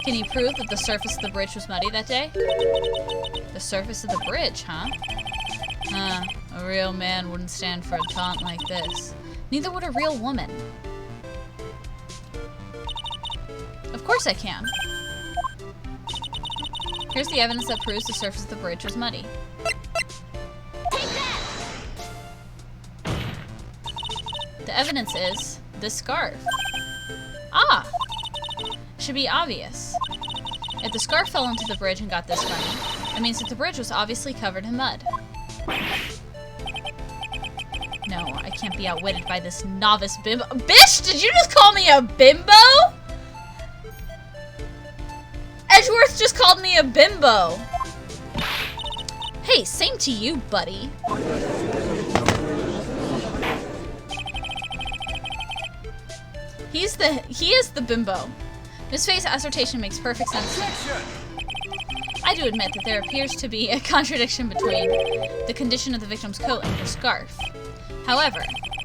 Can you prove that the surface of the bridge was muddy that day? The surface of the bridge, huh? A real man wouldn't stand for a taunt like this. Neither would a real woman. Of course I can. Here's the evidence that proves the surface of the bridge was muddy.
Take that!
The evidence is this scarf. Ah! Should be obvious. If the scarf fell into the bridge and got this muddy, it means that the bridge was obviously covered in mud. No, I can't be outwitted by this novice bimbo. Bitch, did you just call me a bimbo? Edgeworth just called me a bimbo. Hey, same to you, buddy. He is the bimbo. This face assertion makes perfect sense. I do admit that there appears to be a contradiction between the condition of the victim's coat and her scarf. However,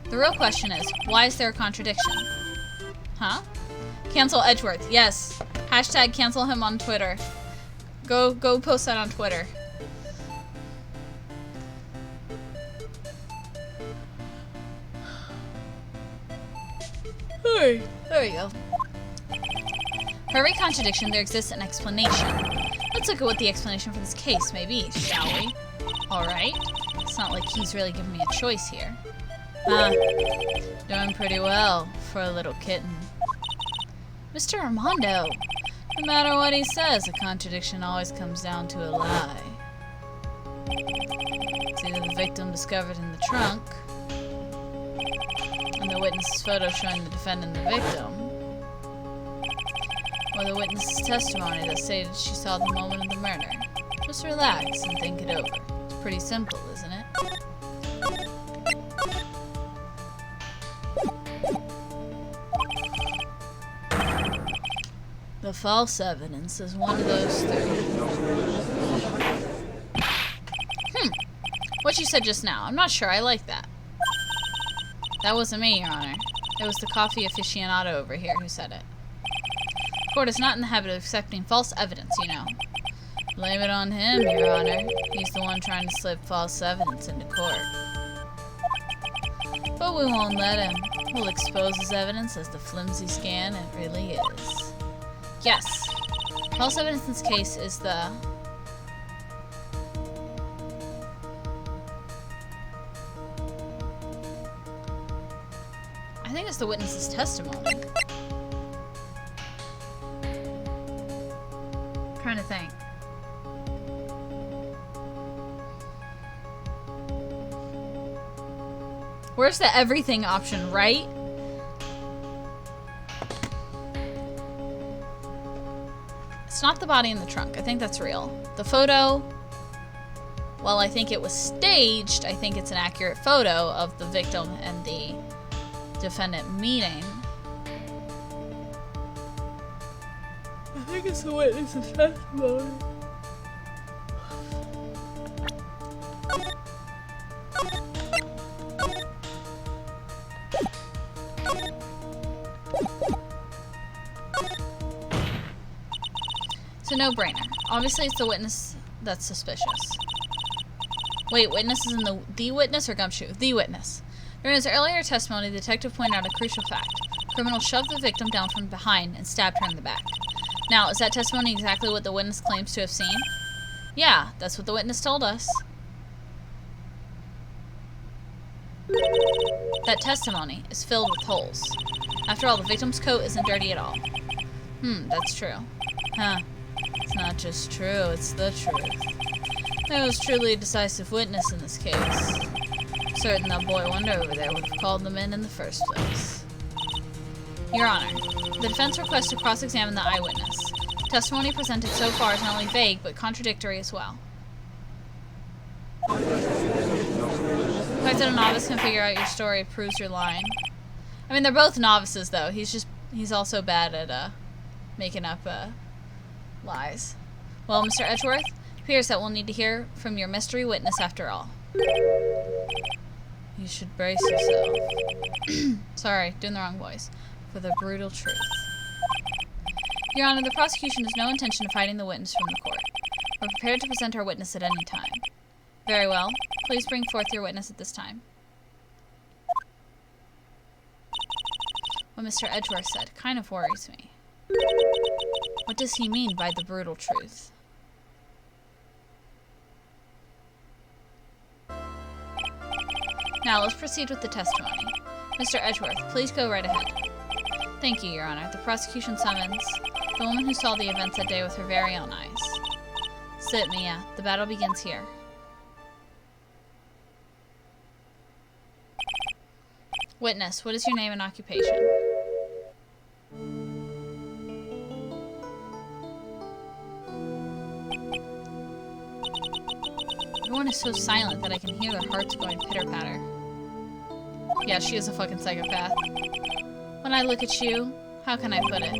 the real question is, why is there a contradiction? Huh? Cancel Edgeworth, yes. Hashtag cancel him on Twitter. Go post that on Twitter. Hey, there we go. For every contradiction, there exists an explanation. Let's look at what the explanation for this case may be, shall we? Alright. It's not like he's really giving me a choice here. Doing pretty well for a little kitten. Mr. Armando! No matter what he says, a contradiction always comes down to a lie. It's either the victim discovered in the trunk, and the witness's photo showing the defendant the victim, or the witness's testimony that stated she saw the moment of the murder. Just relax and think it over. It's pretty simple, isn't it? The false evidence is one of those three. what you said just now. I'm not sure I like that. That wasn't me, Your Honor. It was the coffee aficionado over here who said it. The court is not in the habit of accepting false evidence, you know. Blame it on him, Your Honor. He's the one trying to slip false evidence into court. But we won't let him. We'll expose his evidence as the flimsy scan it really is. Yes. False evidence in this case is the... I think it's the witness's testimony. I'm trying to think. Where's the everything option, right? It's not the body in the trunk. I think that's real. The photo, while I think it was staged, I think it's an accurate photo of the victim and the defendant meeting. I think it's the witness's testimony. It's a no-brainer. Obviously, it's the witness that's suspicious. Wait, witness is in the witness or Gumshoe? The witness. During his earlier testimony, the detective pointed out a crucial fact. The criminal shoved the victim down from behind and stabbed her in the back. Now, is that testimony exactly what the witness claims to have seen? Yeah, that's what the witness told us. That testimony is filled with holes. After all, the victim's coat isn't dirty at all. That's true. Huh. It's not just true, it's the truth. There was truly a decisive witness in this case. I'm certain that boy wonder over there would have called them in the first place. Your Honor, the defense requests to cross-examine the eyewitness. The testimony presented so far is not only vague, but contradictory as well. The fact that a novice can figure out your story proves your lying. I mean, they're both novices, though. He's also bad at, making up, lies. Well, Mr. Edgeworth, it appears that we'll need to hear from your mystery witness after all. You should brace yourself. Sorry, doing the wrong voice. For the brutal truth. Your Honor, the prosecution has no intention of hiding the witness from the court. We're prepared to present our witness at any time. Very well. Please bring forth your witness at this time. What Mr. Edgeworth said kind of worries me. What does he mean by the brutal truth? Now, let's proceed with the testimony. Mr. Edgeworth, please go right ahead. Thank you, Your Honor. The prosecution summons the woman who saw the events that day with her very own eyes. Sit, Mia. The battle begins here. Witness, what is your name and occupation? Everyone is so silent that I can hear their hearts going pitter-patter. Yeah, she is a fucking psychopath. When I look at you, how can I put it?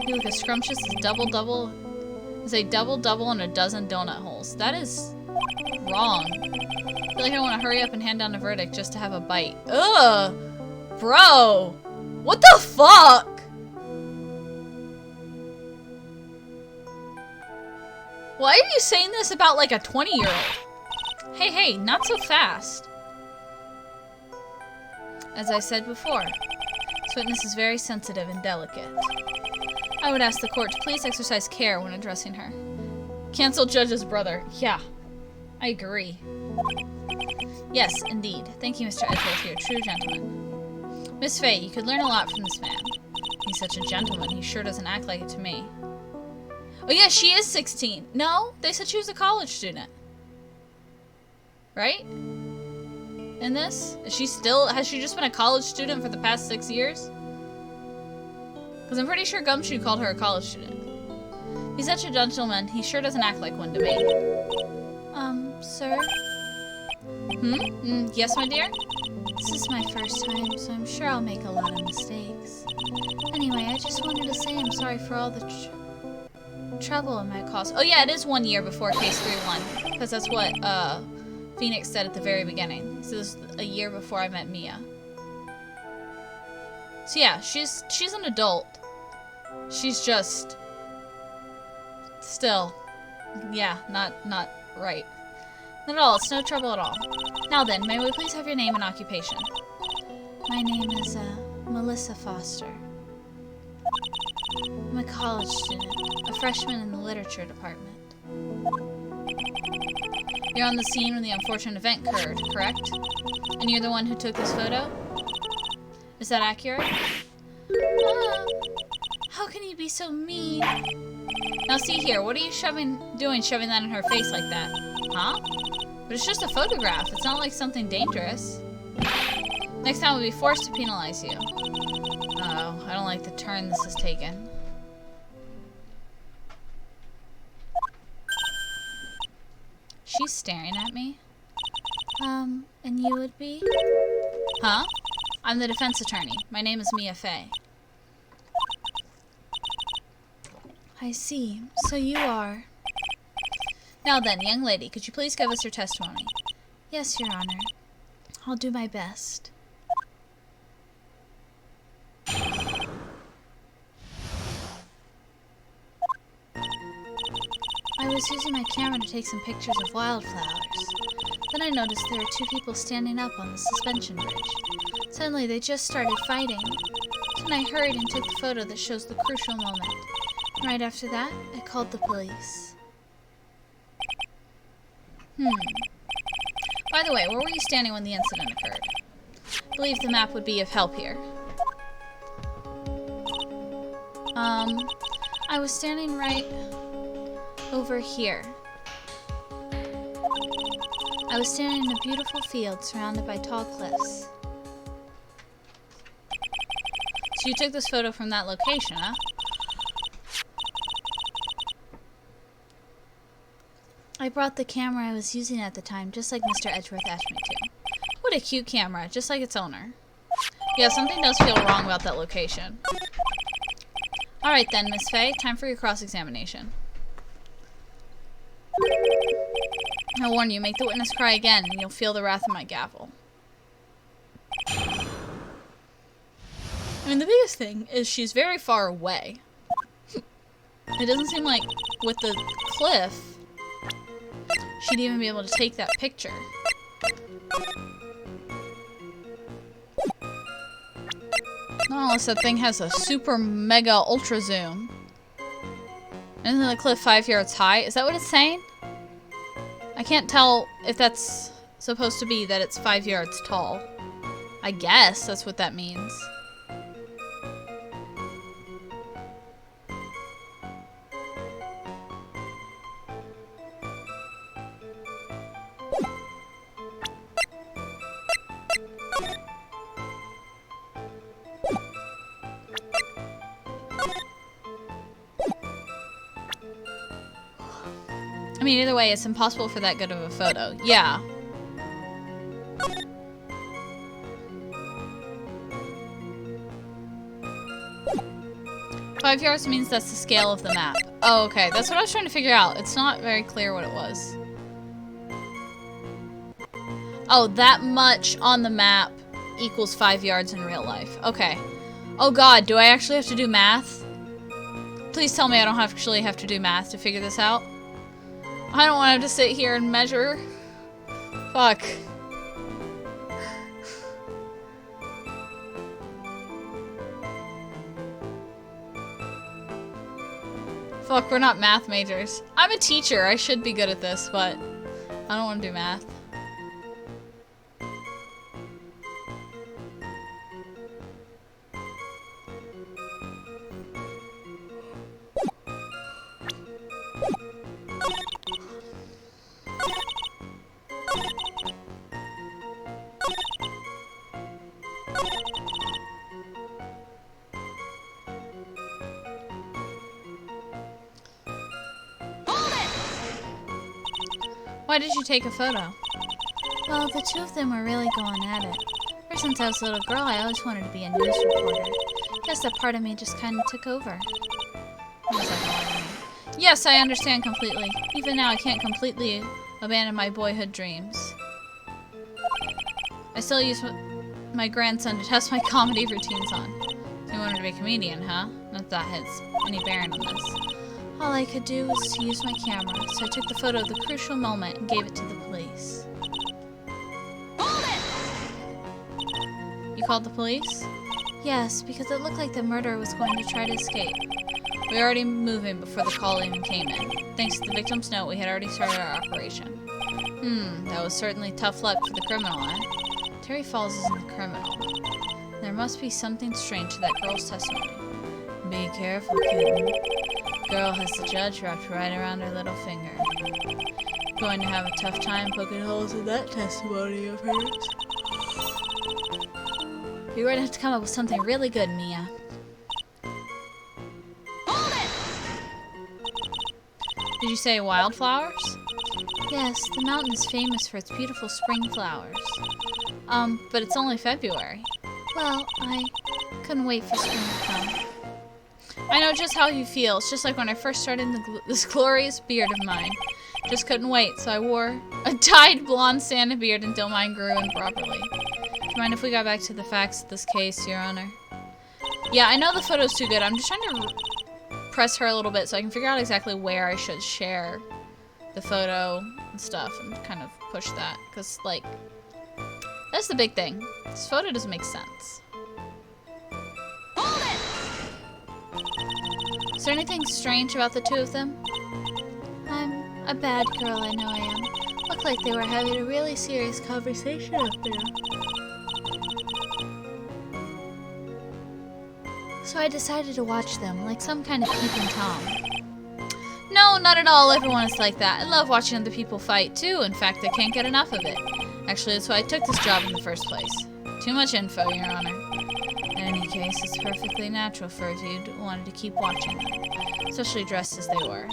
You look as scrumptious as a double-double and a dozen donut holes. That is wrong. I feel like I want to hurry up and hand down a verdict just to have a bite. Ugh! Bro! What the fuck? Why are you saying this about like a 20-year-old? Hey, not so fast. As I said before, this witness is very sensitive and delicate. I would ask the court to please exercise care when addressing her. Cancel judge's brother. Yeah, I agree. Yes, indeed. Thank you, Mr. Edgeworth. You're a true gentleman. Miss Faye, you could learn a lot from this man. He's such a gentleman. He sure doesn't act like it to me. Oh yeah, she is 16. No, they said she was a college student. Right? In this? Has she just been a college student for the past 6 years? Because I'm pretty sure Gumshoe called her a college student. He's such a gentleman, he sure doesn't act like one to me. Sir? Yes, my dear? This is my first time, so I'm sure I'll make a lot of mistakes. Anyway, I just wanted to say I'm sorry for all the trouble it might cause. Oh yeah, it is 1 year before case 3-1, because that's what, Phoenix said at the very beginning. So this was a year before I met Mia. So yeah, she's an adult. She's just still, yeah, not right. Not at all. It's no trouble at all. Now then, may we please have your name and occupation? My name is Melissa Foster. I'm a college student, a freshman in the literature department. You're on the scene when the unfortunate event occurred, correct? And you're the one who took this photo? Is that accurate? How can you be so mean? Now see here, what are you shoving that in her face like that? Huh? But it's just a photograph. It's not like something dangerous. Next time we'll be forced to penalize you. Uh-oh, I don't like the turn this has taken. She's staring at me. And you would be? Huh? I'm the defense attorney. My name is Mia Fey. I see. So you are... Now then, young lady, could you please give us your testimony? Yes, Your Honor. I'll do my best. I was using my camera to take some pictures of wildflowers. Then I noticed there were two people standing up on the suspension bridge. Suddenly, they just started fighting. So then I hurried and took the photo that shows the crucial moment. And right after that, I called the police. By the way, where were you standing when the incident occurred? I believe the map would be of help here. I was standing right over here. I was standing in a beautiful field surrounded by tall cliffs. So you took this photo from that location, huh? I brought the camera I was using at the time, just like Mr. Edgeworth asked me to. What a cute camera, just like its owner. Yeah, something does feel wrong about that location. Alright then, Miss Fey, time for your cross-examination. I warn you, make the witness cry again, and you'll feel the wrath of my gavel. I mean, the biggest thing is she's very far away. It doesn't seem like with the cliff, she'd even be able to take that picture. Not unless that thing has a super mega ultra zoom. Isn't the cliff 5 yards high? Is that what it's saying? I can't tell if that's supposed to be that it's 5 yards tall. I guess that's what that means. I mean, either way, it's impossible for that good of a photo. Yeah. Five yards means that's the scale of the map. Oh, okay. That's what I was trying to figure out. It's not very clear what it was. Oh, that much on the map equals 5 yards in real life. Okay. Oh god, do I actually have to do math? Please tell me I don't actually have to do math to figure this out. I don't want to have to sit here and measure. Fuck. Fuck, we're not math majors. I'm a teacher. I should be good at this, but I don't want to do math. Why did you take a photo? Well, the two of them were really going at it. Ever since I was a little girl, I always wanted to be a news reporter. Guess that part of me just kind of took over. Yes, I understand completely. Even now, I can't completely abandon my boyhood dreams. I still use my grandson to test my comedy routines on. So you wanted to be a comedian, huh? Not that has any bearing on this. All I could do was to use my camera, so I took the photo of the crucial moment and gave it to the police.
Hold it!
You called the police? Yes, because it looked like the murderer was going to try to escape. We were already moving before the call even came in. Thanks to the victim's note, we had already started our operation. That was certainly tough luck for the criminal, eh? Terry Falls isn't the criminal. There must be something strange to that girl's testimony. Be careful, kid. Girl has the judge wrapped right around her little finger. Going to have a tough time poking holes in that testimony of hers. You're going to have to come up with something really good, Mia.
Hold it!
Did you say wildflowers? Yes, the mountain is famous for its beautiful spring flowers. But it's only February. Well, I couldn't wait for spring to come. I know just how you feel. It's just like when I first started this glorious beard of mine. Just couldn't wait, so I wore a dyed blonde Santa beard until mine grew in properly. Do you mind if we got back to the facts of this case, Your Honor? Yeah, I know the photo's too good. I'm just trying to press her a little bit so I can figure out exactly where I should share the photo and stuff and kind of push that. Because, like, that's the big thing. This photo doesn't make sense.
Hold it!
Is there anything strange about the two of them? I'm a bad girl, I know I am. Looked like they were having a really serious conversation up there. So I decided to watch them, like some kind of peeping Tom. No, not at all. Everyone is like that. I love watching other people fight, too. In fact, I can't get enough of it. Actually, that's why I took this job in the first place. Too much info, Your Honor. In any case, it's perfectly natural for if you wanted to keep watching them, especially dressed as they were.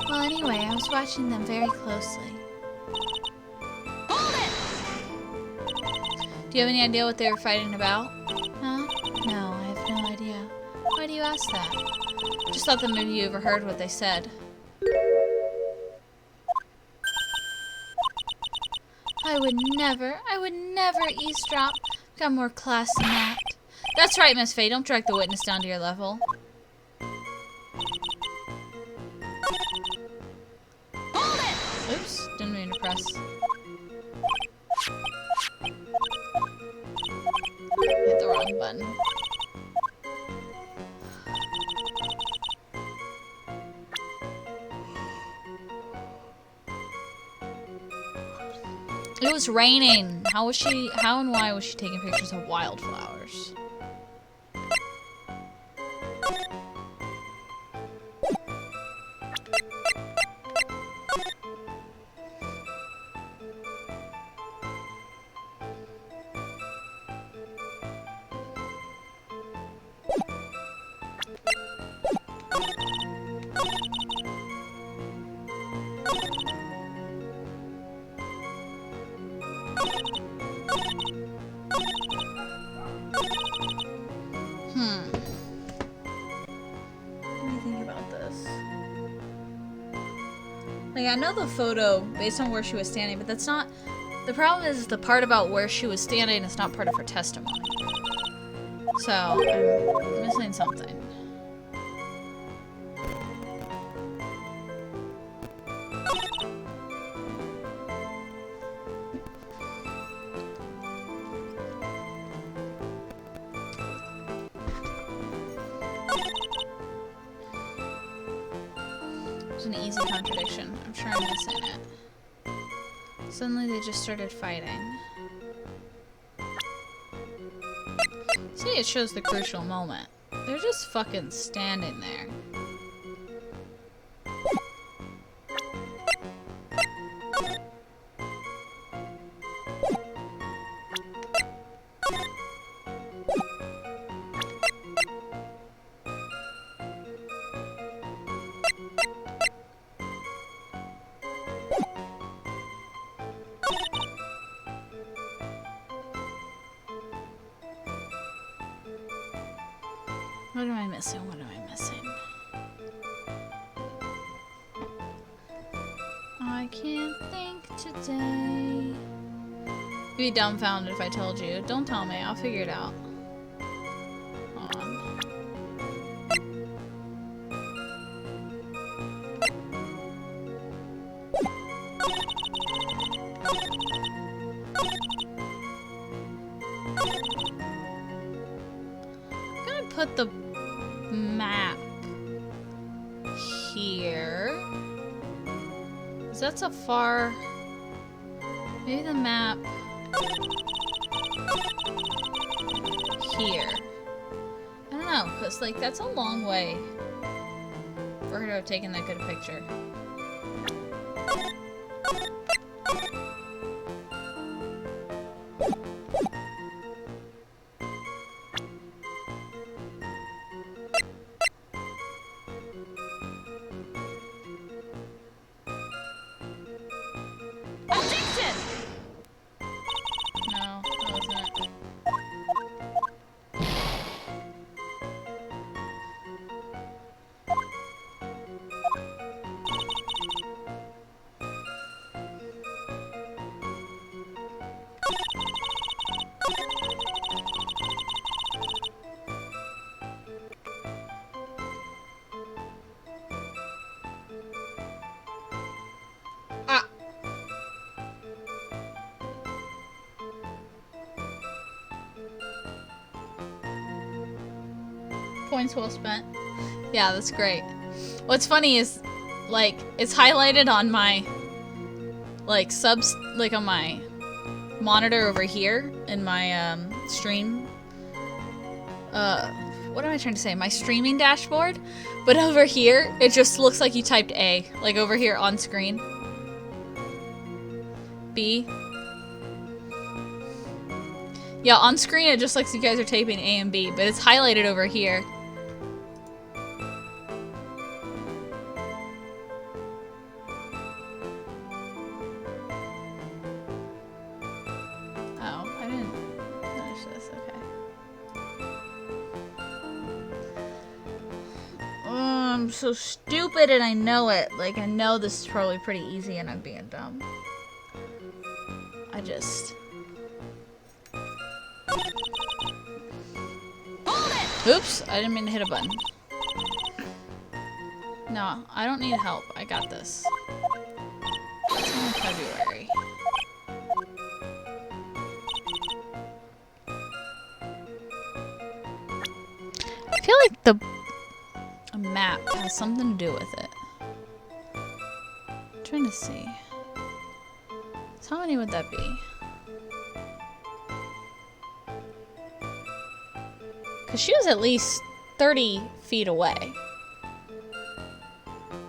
Well, anyway, I was watching them very closely.
Hold it!
Do you have any idea what they were fighting about? Huh? No, I have no idea. Why do you ask that? Just thought that maybe you overheard what they said. I would never eavesdrop. Got more class than that. That's right, Miss Faye. Don't drag the witness down to your level.
Hold it!
Oops, didn't mean to press. Hit the wrong button. It was raining. How and why was she taking pictures of wildflowers? What do you think about this? Like, I know the photo based on where she was standing, but that's not... The problem is the part about where she was standing is not part of her testimony. So, I'm missing something. It's an easy contradiction. I'm sure I'm missing it. Suddenly they just started fighting. See, it shows the crucial moment. They're just fucking standing there. What am I missing? What am I missing? I can't think today. be dumbfounded if I told you. Don't tell me. I'll figure it out. Hold on. I'm gonna put the map here. 'Cause that's a far... Maybe the map here. I don't know, because like that's a long way for her to have taken that good a picture.
Objection!
No, that wasn't it. Ah! Points well spent. Yeah, that's great. What's funny is, like, it's highlighted on my, like, subs, like, on my monitor over here in my, stream. What am I trying to say? My streaming dashboard. But over here, it just looks like you typed A. Like, over here on screen. B. Yeah, on screen, it just looks like you guys are typing A and B, but it's highlighted over here. Oh, I didn't finish this. Okay. Oh, I'm so stupid and I know it. Like, I know this is probably pretty easy and I'm being dumb. I just... Oops, I didn't mean to hit a button. No, I don't need help. I got this. It's only February. I feel like a map has something to do with it. I'm trying to see. So how many would that be? Because she was at least 30 feet away.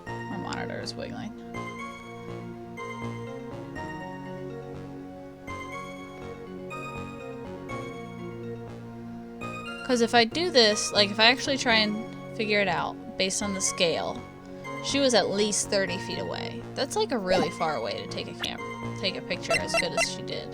My monitor is wiggling. Because if I do this, like if I actually try and figure it out based on the scale, she was at least 30 feet away. That's like a really far away to take a picture as good as she did.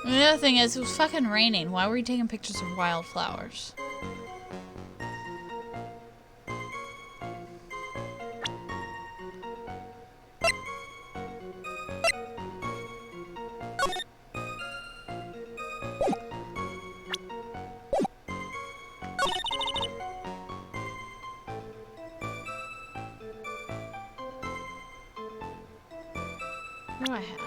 And the other thing is, it was fucking raining. Why were you taking pictures of wildflowers? What do I have?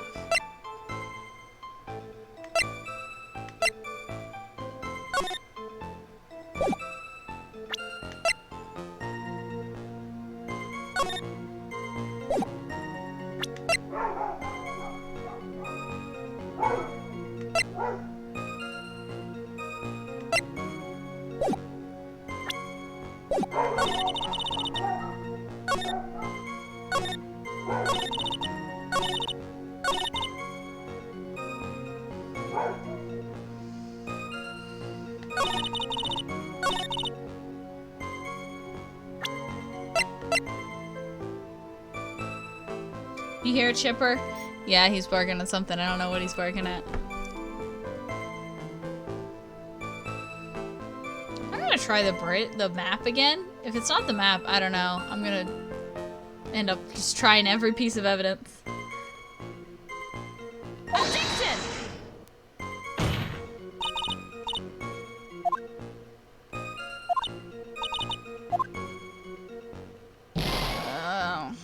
You hear it, Chipper? Yeah, he's barking at something. I don't know what he's barking at. I'm gonna try the map again. If it's not the map, I don't know. I'm gonna end up just trying every piece of evidence.
Objection!
Oh.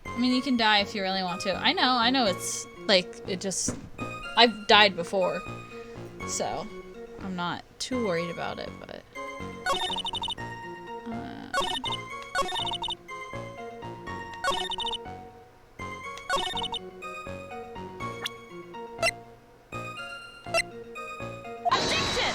I mean, you can die if you really want to. I know it's, like, it just... I've died before, so I'm not too worried about it, but...
Objection!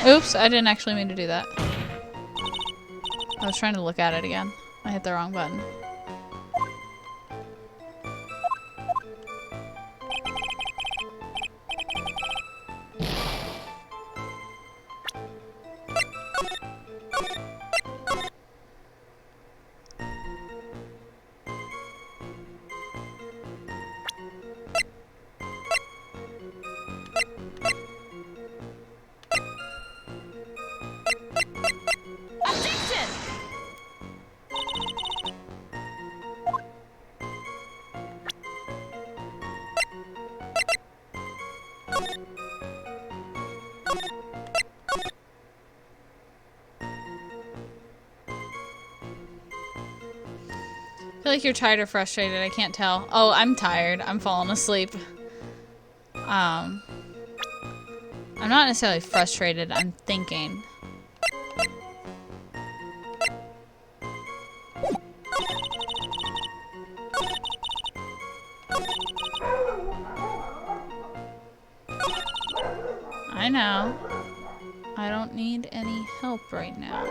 Oops, I didn't actually mean to do that. I was trying to look at it again. I hit the wrong button.
Objection!
I feel like you're tired or frustrated. I can't tell. Oh, I'm tired. I'm falling asleep. I'm not necessarily frustrated. I'm thinking. I know. I don't need any help right now.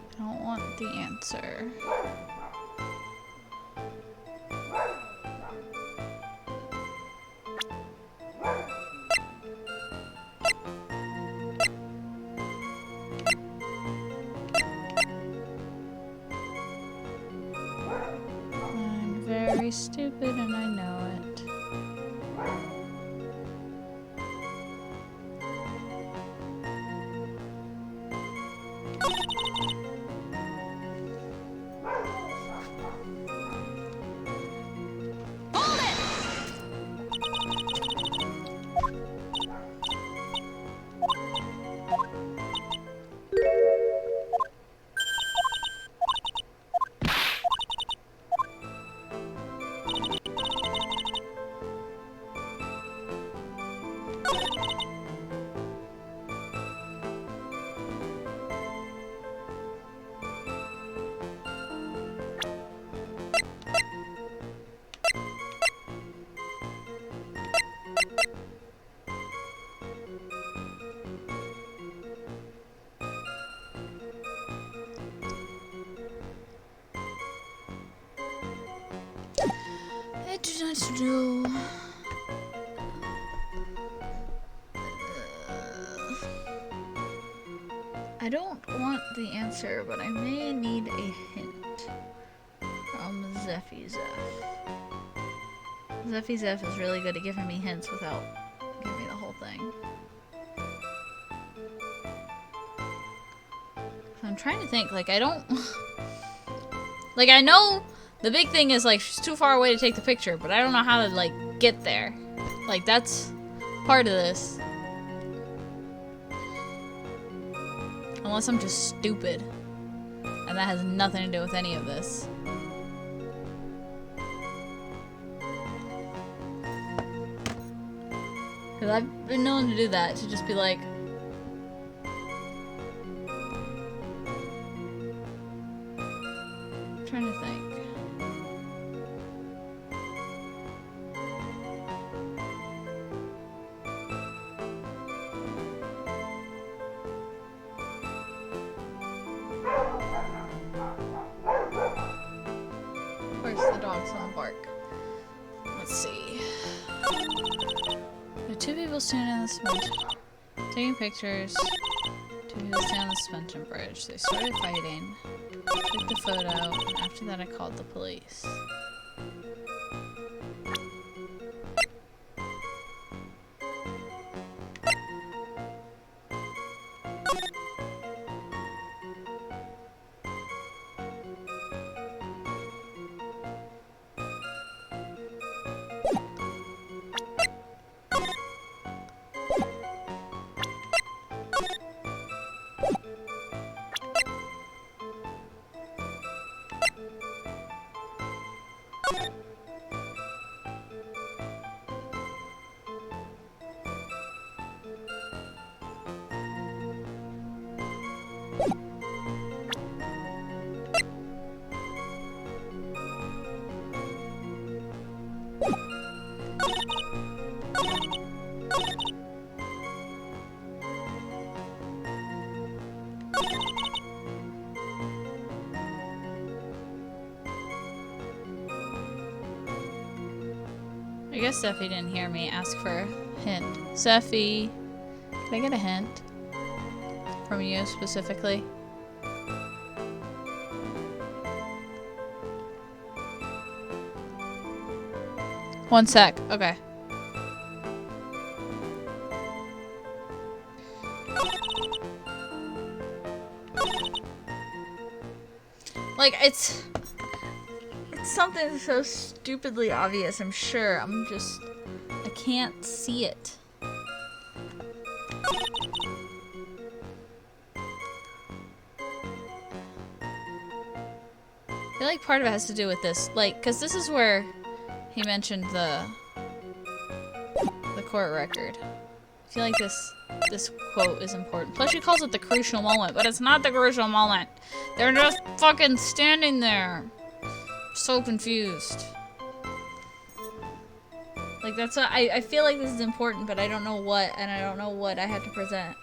I don't want the answer. I'm very stupid and I know it.
Hold it!
I do not know. I don't want the answer, but I may need a hint from Zephy's. Zeffy Zeff. Zeffy Zeff is really good at giving me hints without giving me the whole thing. I'm trying to think, like, I don't... like, I know the big thing is, like, she's too far away to take the picture, but I don't know how to, like, get there. Like, that's part of this. Unless I'm just stupid. And that has nothing to do with any of this. Because I've been known to do that, to just be like... I'm trying to think. Of course, the dog's gonna bark. Let's see. There are two people standing on the suspension, taking pictures. Two people standing on the suspension bridge. They started fighting. Took the photo. And after that, I called the police. I guess Seffi didn't hear me ask for a hint. Seffi, can I get a hint? From you specifically? One sec. Okay. Like, it's something so stupidly obvious, I'm sure. I can't see it. I feel like part of it has to do with this, like, because this is where he mentioned the court record. I feel like this quote is important. Plus, she calls it the crucial moment, but it's not the crucial moment. They're just fucking standing there. So confused. Like, that's what I feel like this is important, but I don't know what, and I don't know what I have to present.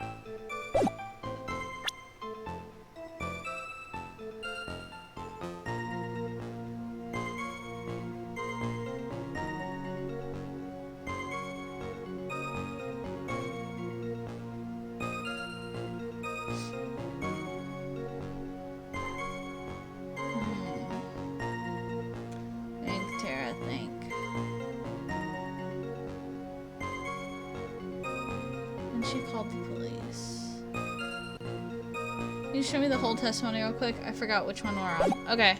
She called the police. Can you show me the whole testimony real quick? I forgot which one we're on. Okay.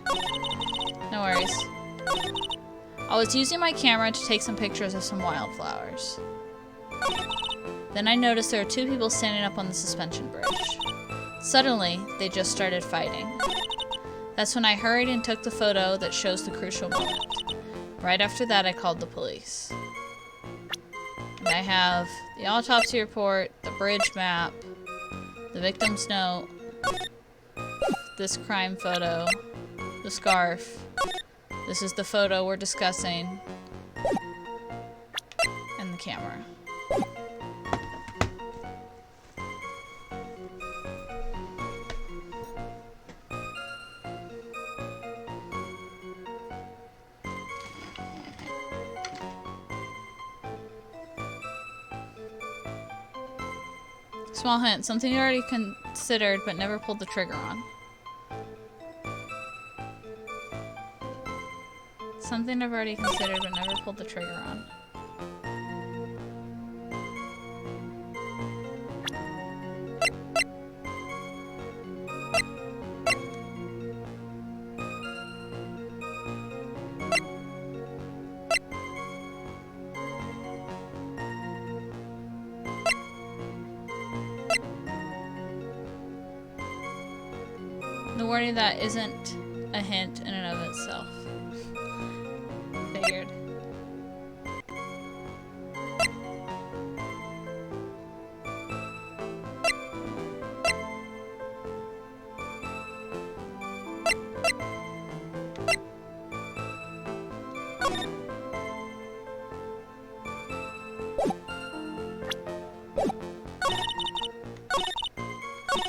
No worries. I was using my camera to take some pictures of some wildflowers. Then I noticed there were two people standing up on the suspension bridge. Suddenly, they just started fighting. That's when I hurried and took the photo that shows the crucial moment. Right after that, I called the police. And I have the autopsy report, the bridge map, the victim's note, this crime photo, the scarf. This is the photo we're discussing, and the camera. Small hint, something you already considered but never pulled the trigger on. Something I've already considered but never pulled the trigger on. The warning that isn't a hint in and of itself. Figured.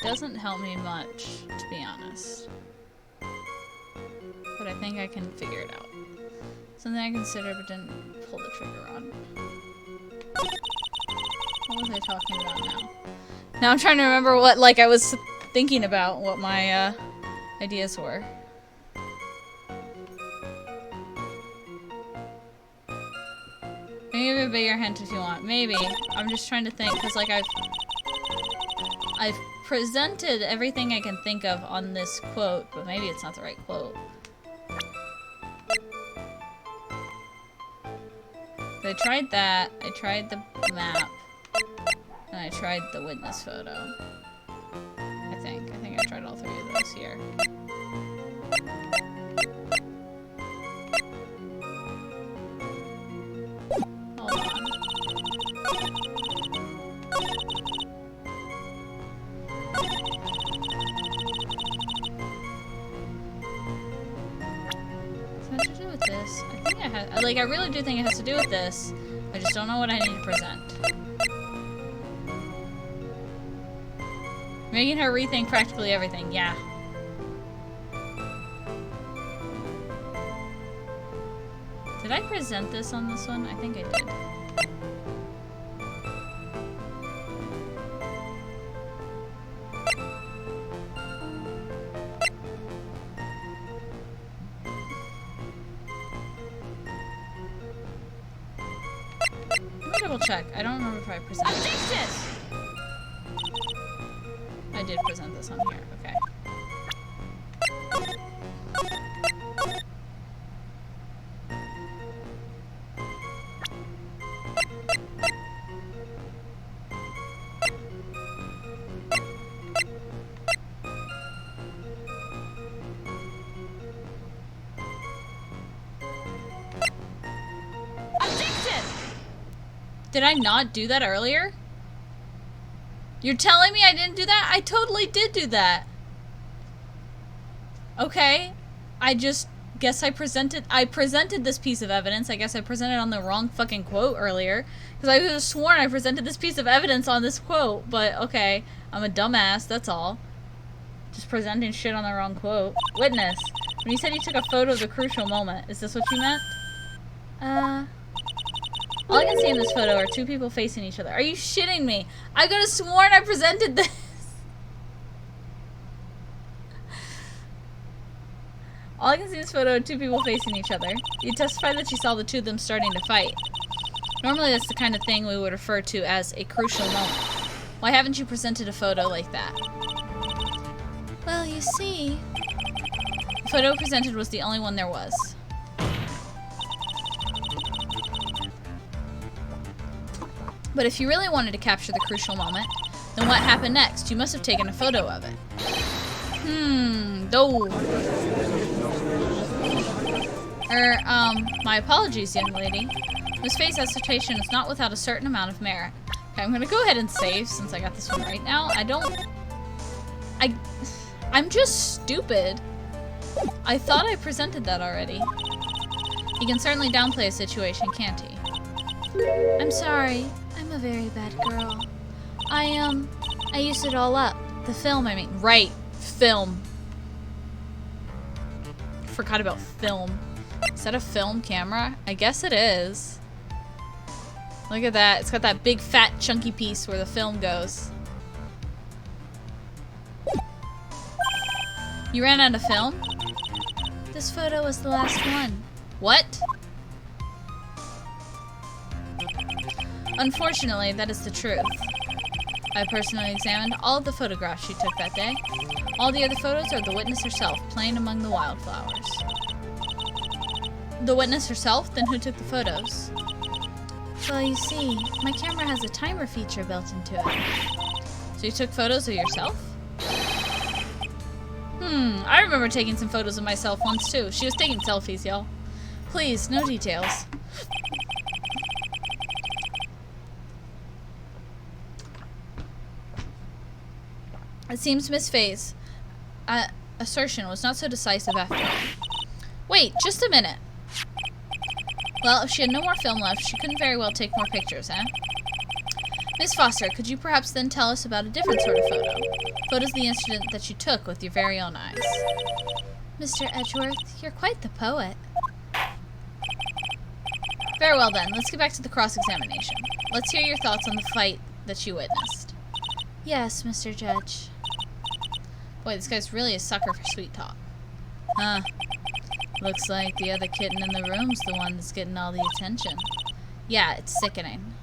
Doesn't help me much, to be honest. But I think I can figure it out. Something I considered but didn't pull the trigger on. What was I talking about now? Now I'm trying to remember what, like, I was thinking about, what my, ideas were. Maybe a bigger hint if you want. Maybe. I'm just trying to think, because, like, I've presented everything I can think of on this quote, but maybe it's not the right quote. So I tried that, I tried the map, and I tried the witness photo. I think I tried all three of those here. Hold on. Does it have to do with this? I think I had, like, I really do think it has to do with this. I just don't know what I need to present. Making her rethink practically everything, yeah. Did I present this on this one? I think I did. Let me double check. I don't remember if I presented this. I did present this on here, okay. Did I not do that earlier? You're telling me I didn't do that? I totally did do that. Okay. I just guess I presented this piece of evidence. I guess I presented on the wrong fucking quote earlier. Because I could have sworn I presented this piece of evidence on this quote. But okay. I'm a dumbass, that's all. Just presenting shit on the wrong quote. Witness. When you said you took a photo of the crucial moment, is this what you meant? All I can see in this photo are two people facing each other. Are you shitting me? I could have sworn I presented this. All I can see in this photo are two people facing each other. You testified that you saw the two of them starting to fight. Normally that's the kind of thing we would refer to as a crucial moment. Why haven't you presented a photo like that? Well, you see, the photo presented was the only one there was. But if you really wanted to capture the crucial moment, then what happened next? You must have taken a photo of it. My apologies, young lady. This face hesitation is not without a certain amount of merit. Okay, I'm gonna go ahead and save since I got this one right now. I'm just stupid. I thought I presented that already. He can certainly downplay a situation, can't he? I'm sorry. I'm a very bad girl. I used it all up. The film, I mean. Right. Film. Forgot about film. Is that a film camera? I guess it is. Look at that. It's got that big, fat, chunky piece where the film goes. You ran out of film? This photo was the last one. What? Unfortunately, that is the truth. I personally examined all of the photographs she took that day. All the other photos are the witness herself playing among the wildflowers. The witness herself? Then who took the photos? Well, you see, my camera has a timer feature built into it. So you took photos of yourself? I remember taking some photos of myself once too. She was taking selfies, y'all. Please, no details. It seems Miss Faye's assertion was not so decisive after all. Wait, just a minute. Well, if she had no more film left, she couldn't very well take more pictures, eh? Miss Foster, could you perhaps then tell us about a different sort of photo? Photos of the incident that you took with your very own eyes. Mr. Edgeworth, you're quite the poet. Very well then, let's get back to the cross-examination. Let's hear your thoughts on the fight that you witnessed. Yes, Mr. Judge. Boy, this guy's really a sucker for sweet talk. Huh. Looks like the other kitten in the room's the one that's getting all the attention. Yeah, it's sickening.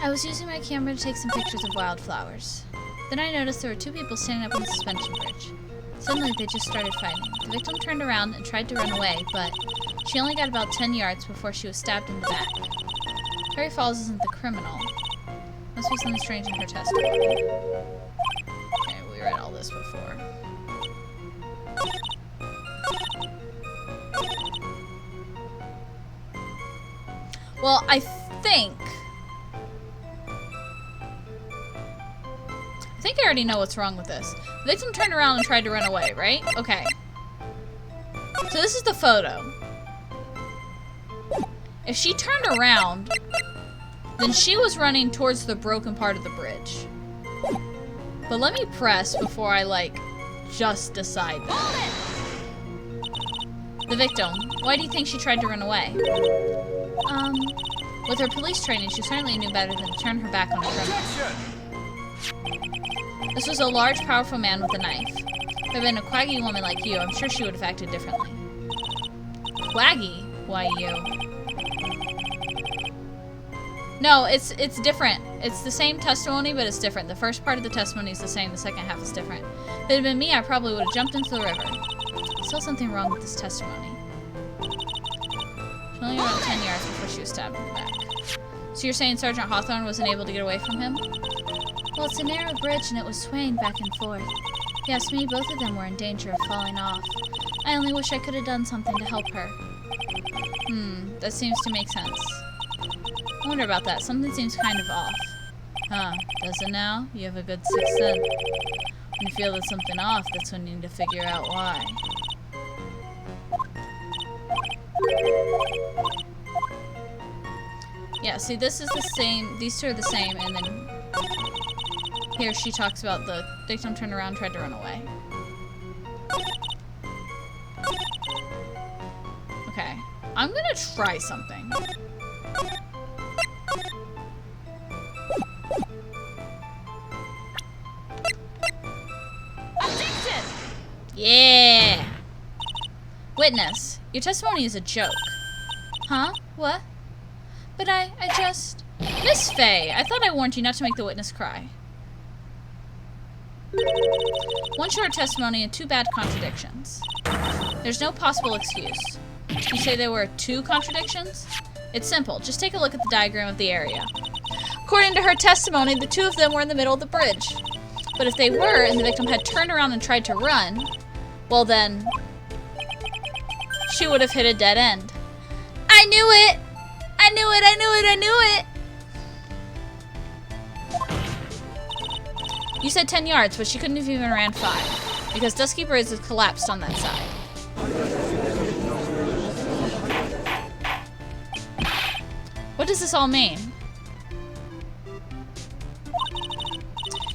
I was using my camera to take some pictures of wildflowers. Then I noticed there were two people standing up on the suspension bridge. Suddenly, they just started fighting. The victim turned around and tried to run away, but she only got about 10 yards before she was stabbed in the back. Harry Falls isn't the criminal. Must be something strange in her testimony. Okay, we read all this before. Well, I think I already know what's wrong with this. The victim turned around and tried to run away, right? Okay. So this is the photo. If she turned around, then she was running towards the broken part of the bridge. But let me press before I, like, just decide that. The victim. Why do you think she tried to run away? With her police training, she certainly knew better than to turn her back on a criminal. This was a large, powerful man with a knife. If it had been a quaggy woman like you, I'm sure she would have acted differently. Quaggy? Why you? No, it's different. It's the same testimony, but it's different. The first part of the testimony is the same, the second half is different. If it had been me, I probably would have jumped into the river. Still something wrong with this testimony. She only ran 10 yards before she was stabbed in the back. So you're saying Sergeant Hawthorne wasn't able to get away from him? Well, it's a narrow bridge and it was swaying back and forth. If you ask me, both of them were in danger of falling off. I only wish I could have done something to help her. That seems to make sense. I wonder about that. Something seems kind of off. Huh, does it now? You have a good sixth sense. When you feel there's something off, that's when you need to figure out why. Yeah, see, this is the same. These two are the same, and then here she talks about the victim turned around, tried to run away. Okay, I'm gonna try something.
Objection!
Yeah! Witness, your testimony is a joke. Huh? What? But I just... Miss Faye, I thought I warned you not to make the witness cry. One short testimony and two bad contradictions. There's no possible excuse. You say there were two contradictions? It's simple. Just take a look at the diagram of the area. According to her testimony, the two of them were in the middle of the bridge. But if they were, and the victim had turned around and tried to run, well then, she would have hit a dead end. I knew it! I knew it! I knew it! I knew it! You said 10 yards, but she couldn't have even ran 5. Because Dusky Bridge has collapsed on that side. What does this all mean?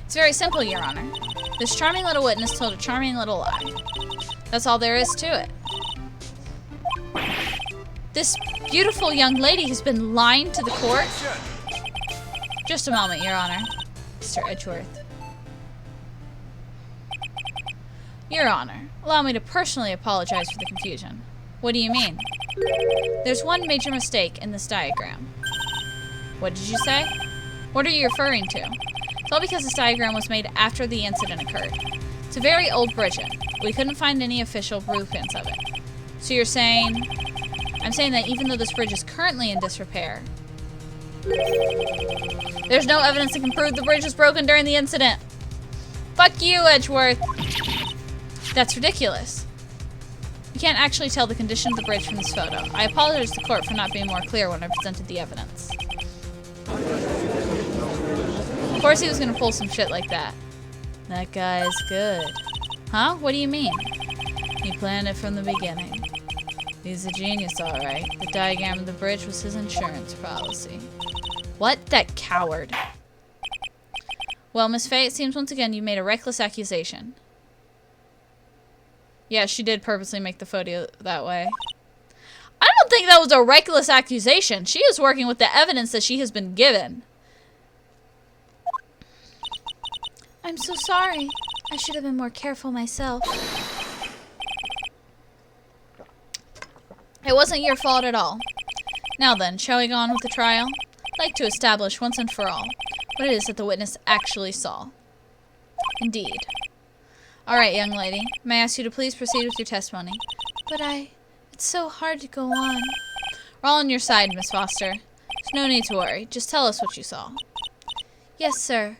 It's very simple, Your Honor. This charming little witness told a charming little lie. That's all there is to it. This beautiful young lady has been lying to the court? Just a moment, Your Honor. Mr. Edgeworth. Your Honor, Allow me to personally apologize for the confusion. What do you mean? There's one major mistake in this diagram. What did you say? What are you referring to? It's all because this diagram was made after the incident occurred. It's a very old bridge. We couldn't find any official blueprints of it. So you're saying... I'm saying that even though this bridge is currently in disrepair, there's no evidence that can prove the bridge was broken during the incident. Fuck you, Edgeworth. That's ridiculous. You can't actually tell the condition of the bridge from this photo. I apologize to the court for not being more clear when I presented the evidence. Of course he was gonna pull some shit like that. That guy's good. Huh? What do you mean? He planned it from the beginning. He's a genius, alright. The diagram of the bridge was his insurance policy. What? That coward. Well, Miss Faye, it seems once again you made a reckless accusation. Yeah, she did purposely make the photo that way. I don't think that was a reckless accusation. She is working with the evidence that she has been given. I'm so sorry. I should have been more careful myself. It wasn't your fault at all. Now then, shall we go on with the trial? I'd like to establish once and for all what it is that the witness actually saw. Indeed. Alright, young lady. May I ask you to please proceed with your testimony? But it's so hard to go on. We're all on your side, Miss Foster. There's no need to worry. Just tell us what you saw. Yes, sir.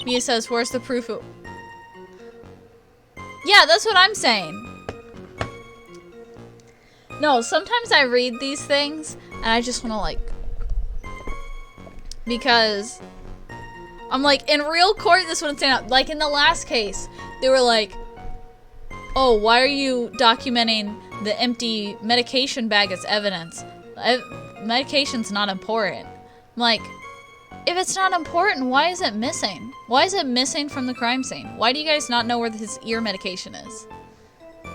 Mia says, where's the proof? Yeah, that's what I'm saying. No, sometimes I read these things and I just want to like... Because I'm like, in real court, this wouldn't stand up. Like in the last case, they were like, oh, why are you documenting the empty medication bag as evidence? Medication's not important. I'm like, if it's not important, why is it missing? Why is it missing from the crime scene? Why do you guys not know where his ear medication is?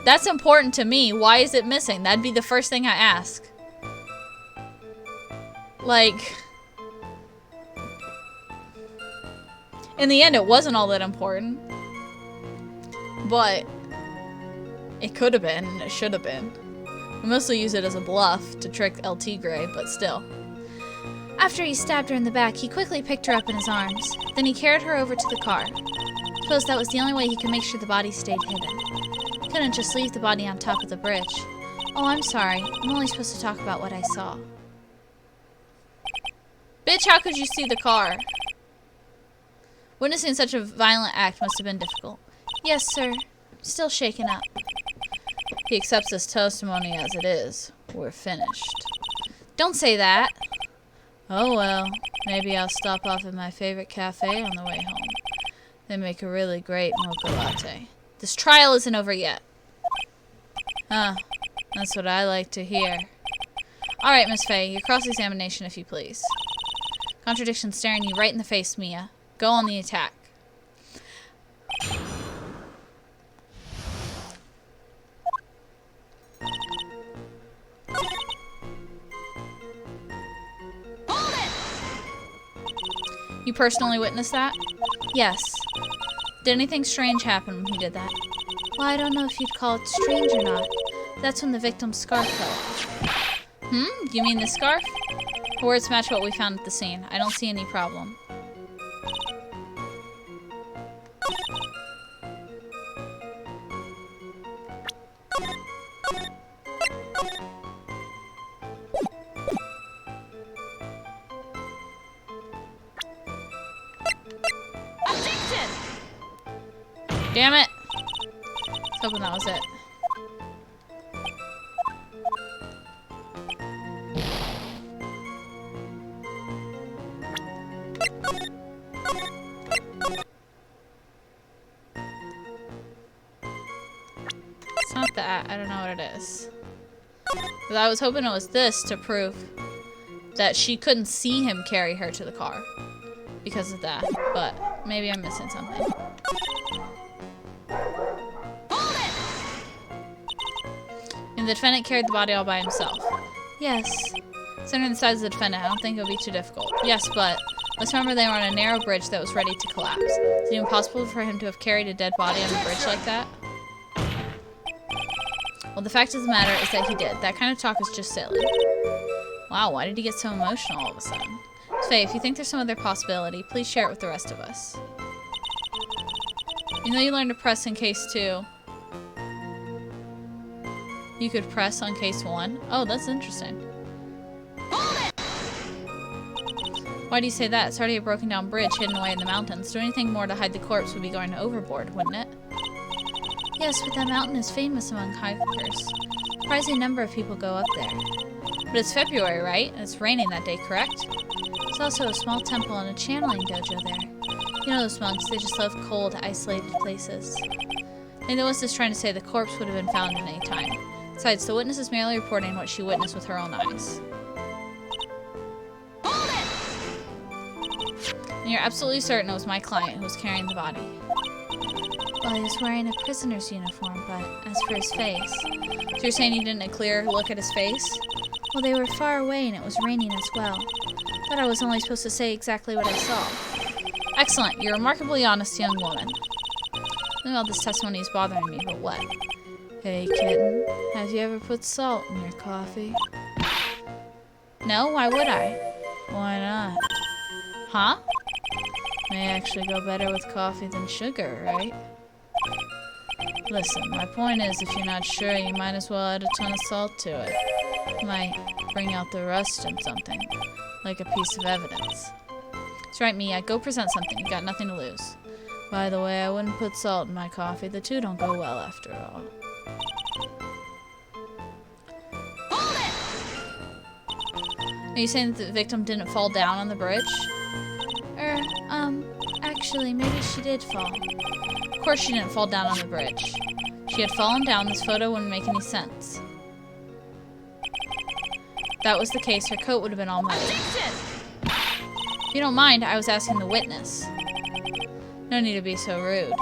That's important to me. Why is it missing? That'd be the first thing I ask. Like... In the end, it wasn't all that important. But it could have been, and it should have been. We mostly use it as a bluff to trick LT Gray, but still. After he stabbed her in the back, he quickly picked her up in his arms. Then he carried her over to the car. I suppose that was the only way he could make sure the body stayed hidden. He couldn't just leave the body on top of the bridge. Oh, I'm sorry. I'm only supposed to talk about what I saw. Bitch, how could you see the car? Witnessing such a violent act must have been difficult. Yes, sir. Still shaken up. He accepts his testimony as it is. We're finished. Don't say that. Oh well, maybe I'll stop off at my favorite cafe on the way home. They make a really great mocha latte. This trial isn't over yet. Huh, that's what I like to hear. Alright, Miss Faye, your cross-examination if you please. Contradiction staring you right in the face, Mia. Go on the attack.
Hold it!
You personally witnessed that? Yes. Did anything strange happen when he did that? Well, I don't know if you'd call it strange or not. That's when the victim's scarf fell off. You mean the scarf? Her words match what we found at the scene. I don't see any problem.
Objection!
Damn it! I was hoping that was it. It's not that. I don't know what it is. But I was hoping it was this to prove that she couldn't see him carry her to the car because of that. But maybe I'm missing something.
Hold it!
And the defendant carried the body all by himself. Yes. Considering the size of the defendant, I don't think it'll be too difficult. Yes, but let's remember they were on a narrow bridge that was ready to collapse. Is it even possible for him to have carried a dead body on a bridge like that? Well, the fact of the matter is that he did. That kind of talk is just silly. Wow, why did he get so emotional all of a sudden? Faye, if you think there's some other possibility, please share it with the rest of us. You know you learned to press in case 2. You could press on case 1? Oh, that's interesting. Why do you say that? It's already a broken down bridge hidden away in the mountains. Do anything more to hide the corpse would be going overboard, wouldn't it? Yes, but that mountain is famous among hikers. Surprising number of people go up there. But it's February, right? And it's raining that day, correct? There's also a small temple and a channeling dojo there. You know those monks, they just love cold, isolated places. I think the witness is trying to say the corpse would have been found at any time. Besides, the witness is merely reporting what she witnessed with her own eyes. And you're absolutely certain it was my client who was carrying the body. Well, he was wearing a prisoner's uniform, but as for his face... So you're saying you didn't get a clear look at his face? Well, they were far away and it was raining as well. Thought I was only supposed to say exactly what I saw. Excellent. You're a remarkably honest young woman. Well, this testimony is bothering me, but what? Hey, kitten. Have you ever put salt in your coffee? No, why would I? Why not? Huh? May actually go better with coffee than sugar, right? Listen, my point is, if you're not sure, you might as well add a ton of salt to it. Might bring out the rust in something, like a piece of evidence. That's right, Mia. Go present something. You got nothing to lose. By the way, I wouldn't put salt in my coffee. The two don't go well after all. Are you saying that the victim didn't fall down on the bridge? Actually, maybe she did fall. Of course she didn't fall down on the bridge. If she had fallen down, this photo wouldn't make any sense. If that was the case, her coat would have been all muddy. If you don't mind, I was asking the witness. No need to be so rude.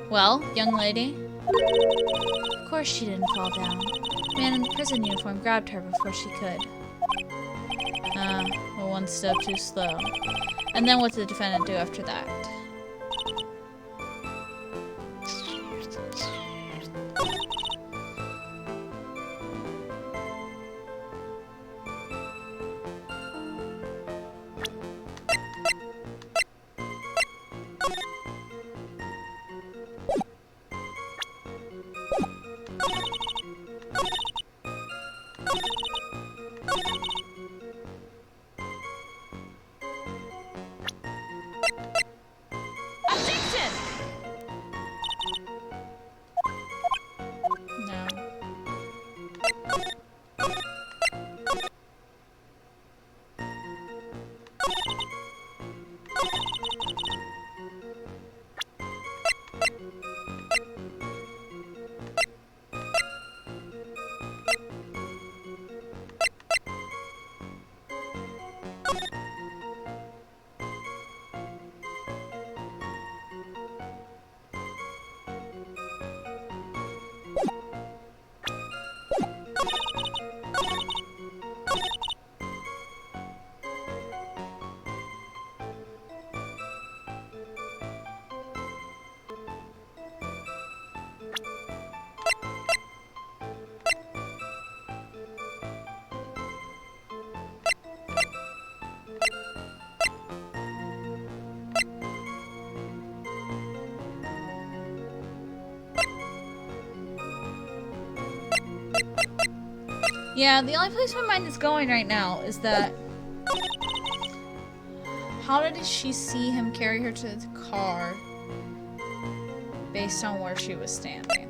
Well, young lady? Of course she didn't fall down. The man in the prison uniform grabbed her before she could. Well, one step too slow. And then what did the defendant do after that? Yeah, the only place my mind is going right now is that... How did she see him carry her to the car based on where she was standing?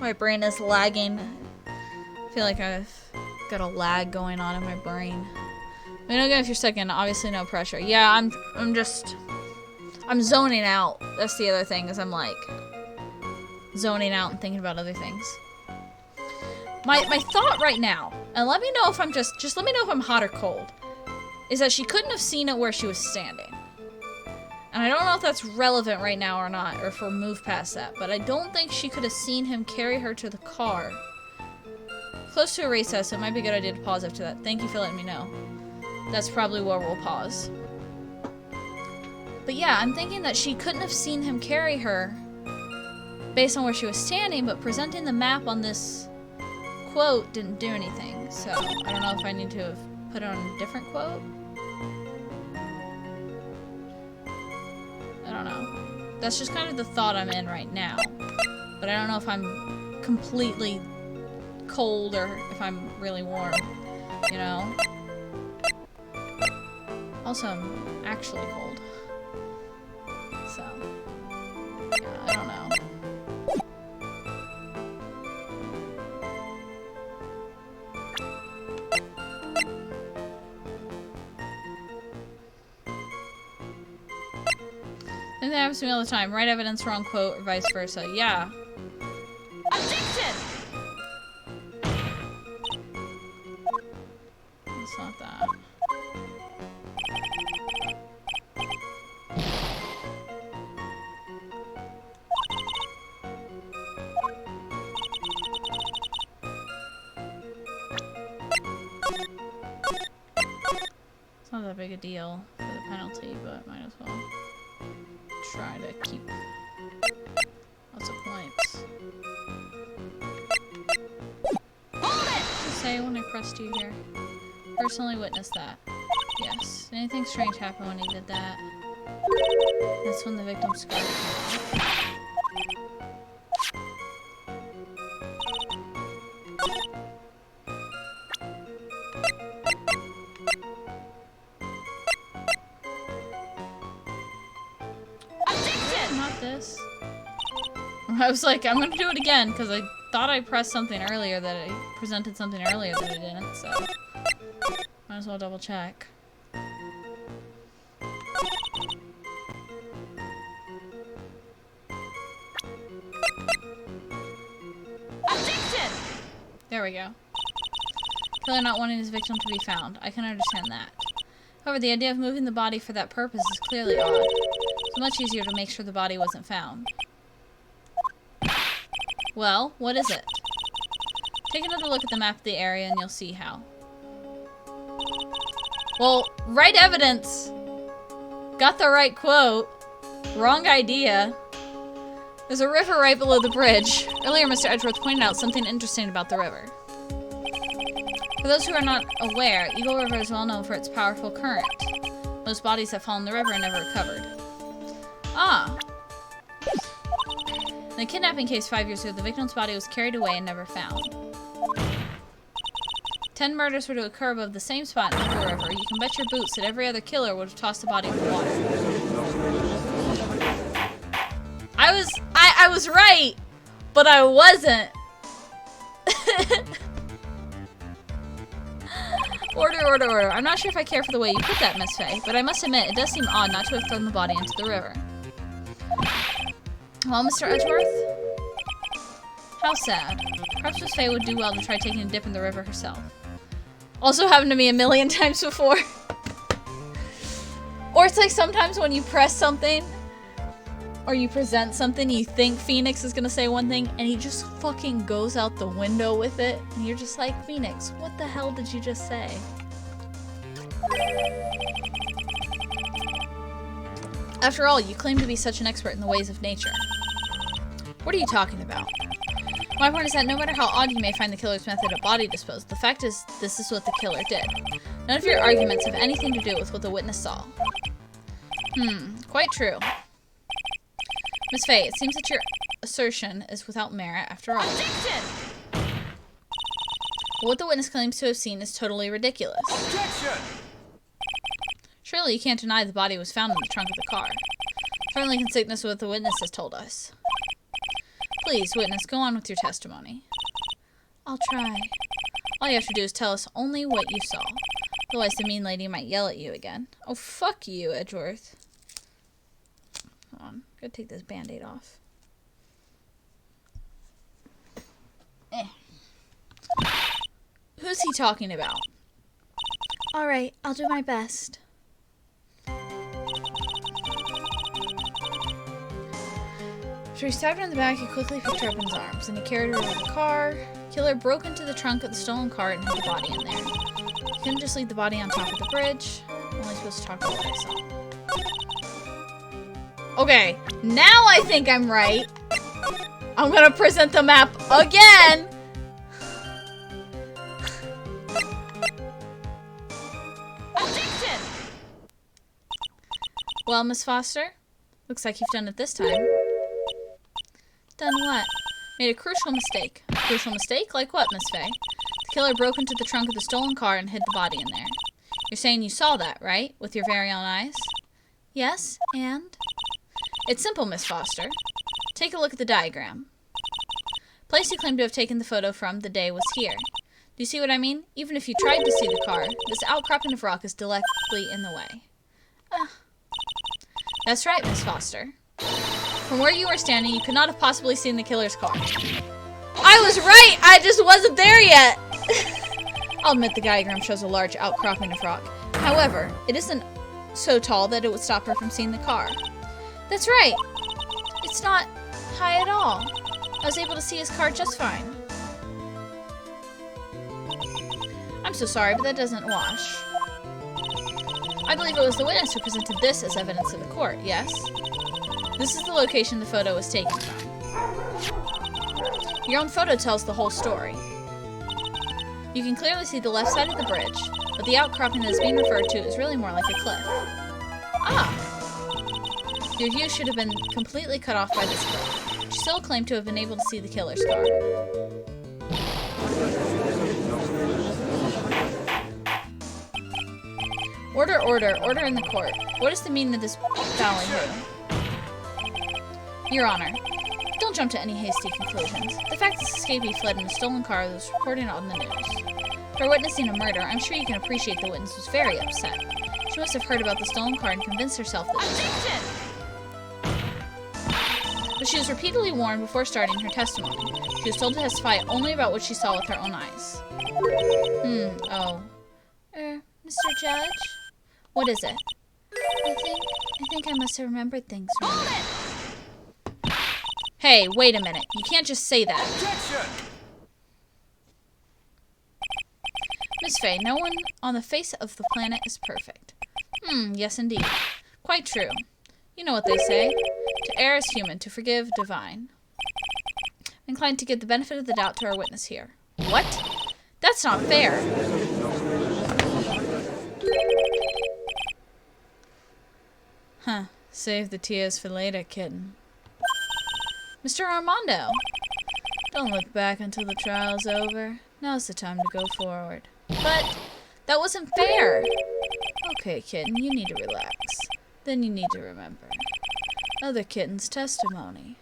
My brain is lagging. I feel like I've got a lag going on in my brain. I mean, again, if you're second, obviously no pressure. Yeah, I'm zoning out. That's the other thing, is I'm like zoning out and thinking about other things. My thought right now, and let me know if I'm just let me know if I'm hot or cold, is that she couldn't have seen it where she was standing. And I don't know if that's relevant right now or not, or if we'll move past that, but I don't think she could have seen him carry her to the car. Close to a recess, so it might be a good idea to pause after that. Thank you for letting me know. That's probably where we'll pause. But yeah, I'm thinking that she couldn't have seen him carry her based on where she was standing, but presenting the map on this quote didn't do anything. So I don't know if I need to have put on a different quote. I don't know. That's just kind of the thought I'm in right now. But I don't know if I'm completely cold or if I'm really warm, you know? Also, I'm actually cold. So, yeah, I don't know. And that happens to me all the time. Right evidence, wrong quote, or vice versa. Yeah.
Objection!
It's not that. It's not that big a deal for the penalty, but might as well try to keep lots of points.
Hold it!
What did you say when I pressed you here? Personally witnessed that. Yes. Anything strange happened when he did that? That's when the victim scarred him. Not this. I was like, I'm gonna do it again because I thought I pressed something earlier that I presented something earlier that I didn't, so might as well double check.
Objection!
There we go. Killer not wanting his victim to be found. I can understand that. However, the idea of moving the body for that purpose is clearly odd. It's much easier to make sure the body wasn't found. Well, what is it? Take another look at the map of the area and you'll see how. Well, right evidence. Got the right quote. Wrong idea. There's a river right below the bridge. Earlier, Mr. Edgeworth pointed out something interesting about the river. For those who are not aware, Eagle River is well known for its powerful current. Most bodies have fallen in the river and never recovered. Ah. In the kidnapping case 5 years ago, the victim's body was carried away and never found. 10 murders were to occur above the same spot in the Eagle River. You can bet your boots that every other killer would have tossed the body in the water. I was right, but I wasn't. Order. I'm not sure if I care for the way you put that, Miss Faye, but I must admit, it does seem odd not to have thrown the body into the river. Well, Mr. Edgeworth? How sad. Perhaps Miss Faye would do well to try taking a dip in the river herself. Also happened to me a million times before. Or it's like sometimes when you press something, or you present something, you think Phoenix is gonna say one thing, and he just fucking goes out the window with it, and you're just like, Phoenix, what the hell did you just say? After all, you claim to be such an expert in the ways of nature. What are you talking about? My point is that no matter how odd you may find the killer's method of body disposal, the fact is, this is what the killer did. None of your arguments have anything to do with what the witness saw. Quite true. Miss Faye, it seems that your assertion is without merit after all.
Objection!
What the witness claims to have seen is totally ridiculous.
Objection!
Surely you can't deny the body was found in the trunk of the car. Certainly consistent with what the witness has told us. Please, witness, go on with your testimony. I'll try. All you have to do is tell us only what you saw. Otherwise the mean lady might yell at you again. Oh, fuck you, Edgeworth. Hold on. Gotta take this band-aid off. Who's he talking about? Alright, I'll do my best. So he stabbed her in the back, he quickly picked her up in his arms, and he carried her over the car. Killer broke into the trunk of the stolen car and hid the body in there. He couldn't just leave the body on top of the bridge. I'm only supposed to talk about what I saw. Okay, now I think I'm right. I'm gonna present the map again!
Objection!
Well, Miss Foster, looks like you've done it this time. Done what? Made a crucial mistake. A crucial mistake? Like what, Miss Faye? The killer broke into the trunk of the stolen car and hid the body in there. You're saying you saw that, right? With your very own eyes? Yes, and? It's simple, Miss Foster. Take a look at the diagram. Place you claim to have taken the photo from the day was here. Do you see what I mean? Even if you tried to see the car, this outcropping of rock is directly in the way. That's right, Miss Foster. From where you were standing, you could not have possibly seen the killer's car. I was right! I just wasn't there yet! I'll admit the diagram shows a large outcropping of rock. However, it isn't so tall that it would stop her from seeing the car. That's right! It's not high at all. I was able to see his car just fine. I'm so sorry, but that doesn't wash. I believe it was the witness who presented this as evidence to the court, yes? This is the location the photo was taken from. Your own photo tells the whole story. You can clearly see the left side of the bridge, but the outcropping that is being referred to is really more like a cliff. Ah! Your view should have been completely cut off by this cliff. You still claim to have been able to see the killer's car. Order, order, order in the court. What is the meaning of this ballyhoo? Your Honor, don't jump to any hasty conclusions. The fact this escapee fled in a stolen car was reported on the news. For witnessing a murder, I'm sure you can appreciate the witness was very upset. She must have heard about the stolen car and convinced herself that it was. But she was repeatedly warned before starting her testimony. She was told to testify only about what she saw with her own eyes. Mr. Judge? What is it? I think I must have remembered things wrong.
Hold it!
Hey, wait a minute. You can't just say that.
Objection!
Miss Faye, no one on the face of the planet is perfect. Yes indeed. Quite true. You know what they say. To err is human, to forgive divine. I'm inclined to give the benefit of the doubt to our witness here. What? That's not fair. Huh. Save the tears for later, kitten. Mr. Armando! Don't look back until the trial's over. Now's the time to go forward. But that wasn't fair! Okay, kitten, you need to relax. Then you need to remember. Other kitten's testimony.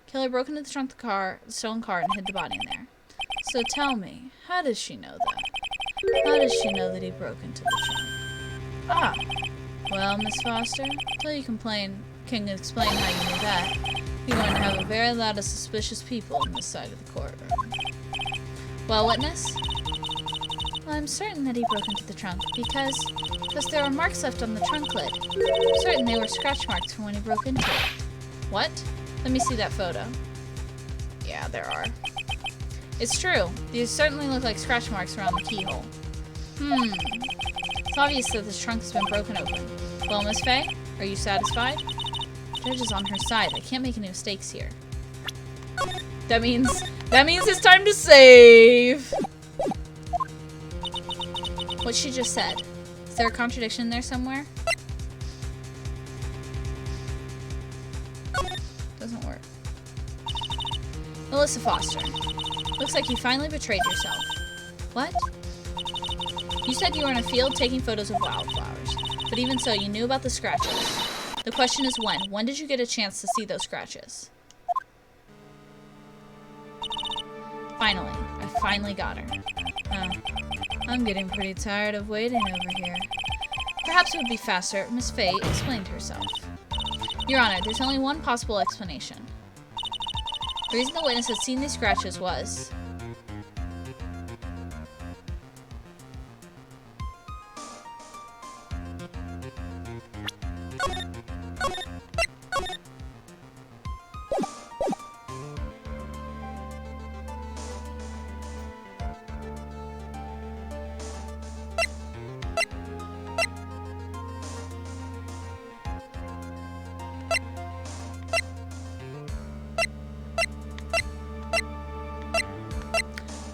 Killer broke into the trunk of the stolen car and hid the body in there. So tell me, how does she know that? How does she know that he broke into the trunk? Ah! Well, Miss Foster, until you can explain how you knew that, you're going to have a very lot of suspicious people on this side of the courtroom. Well, witness? Well, I'm certain that he broke into the trunk because there were marks left on the trunk lid. I'm certain they were scratch marks from when he broke into it. What? Let me see that photo. Yeah, there are. It's true. These certainly look like scratch marks around the keyhole. It's obvious that this trunk has been broken open. Well, Miss Faye, are you satisfied? The judge is on her side. I can't make any mistakes here. That means it's time to save. What she just said. Is there a contradiction there somewhere? Doesn't work. Melissa Foster. Looks like you finally betrayed yourself. What? You said you were in a field taking photos of wildflowers, but even so, you knew about the scratches. The question is when. When did you get a chance to see those scratches? Finally. I finally got her. Oh, I'm getting pretty tired of waiting over here. Perhaps it would be faster if Miss Fay explained herself. Your Honor, there's only one possible explanation. The reason the witness had seen these scratches was...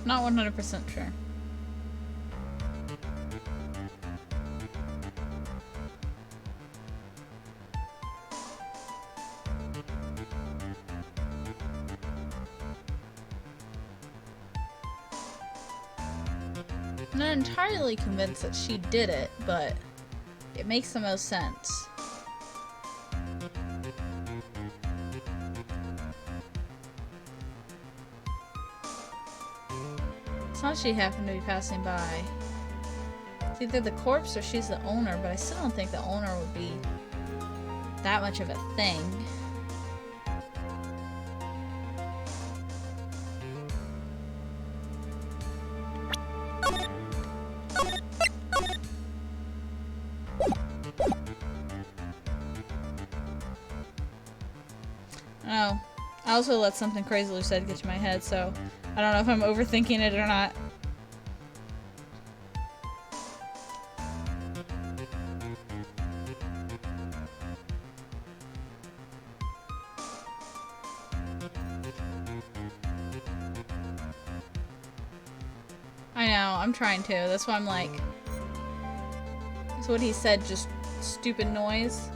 Not 100% sure. I'm not entirely convinced that she did it, but it makes the most sense. It's not she happened to be passing by. It's either the corpse or she's the owner, but I still don't think the owner would be that much of a thing. Oh, I also let something crazily said get to my head, so I don't know if I'm overthinking it or not. I know, I'm trying to. That's why I'm like... Is what he said just stupid noise?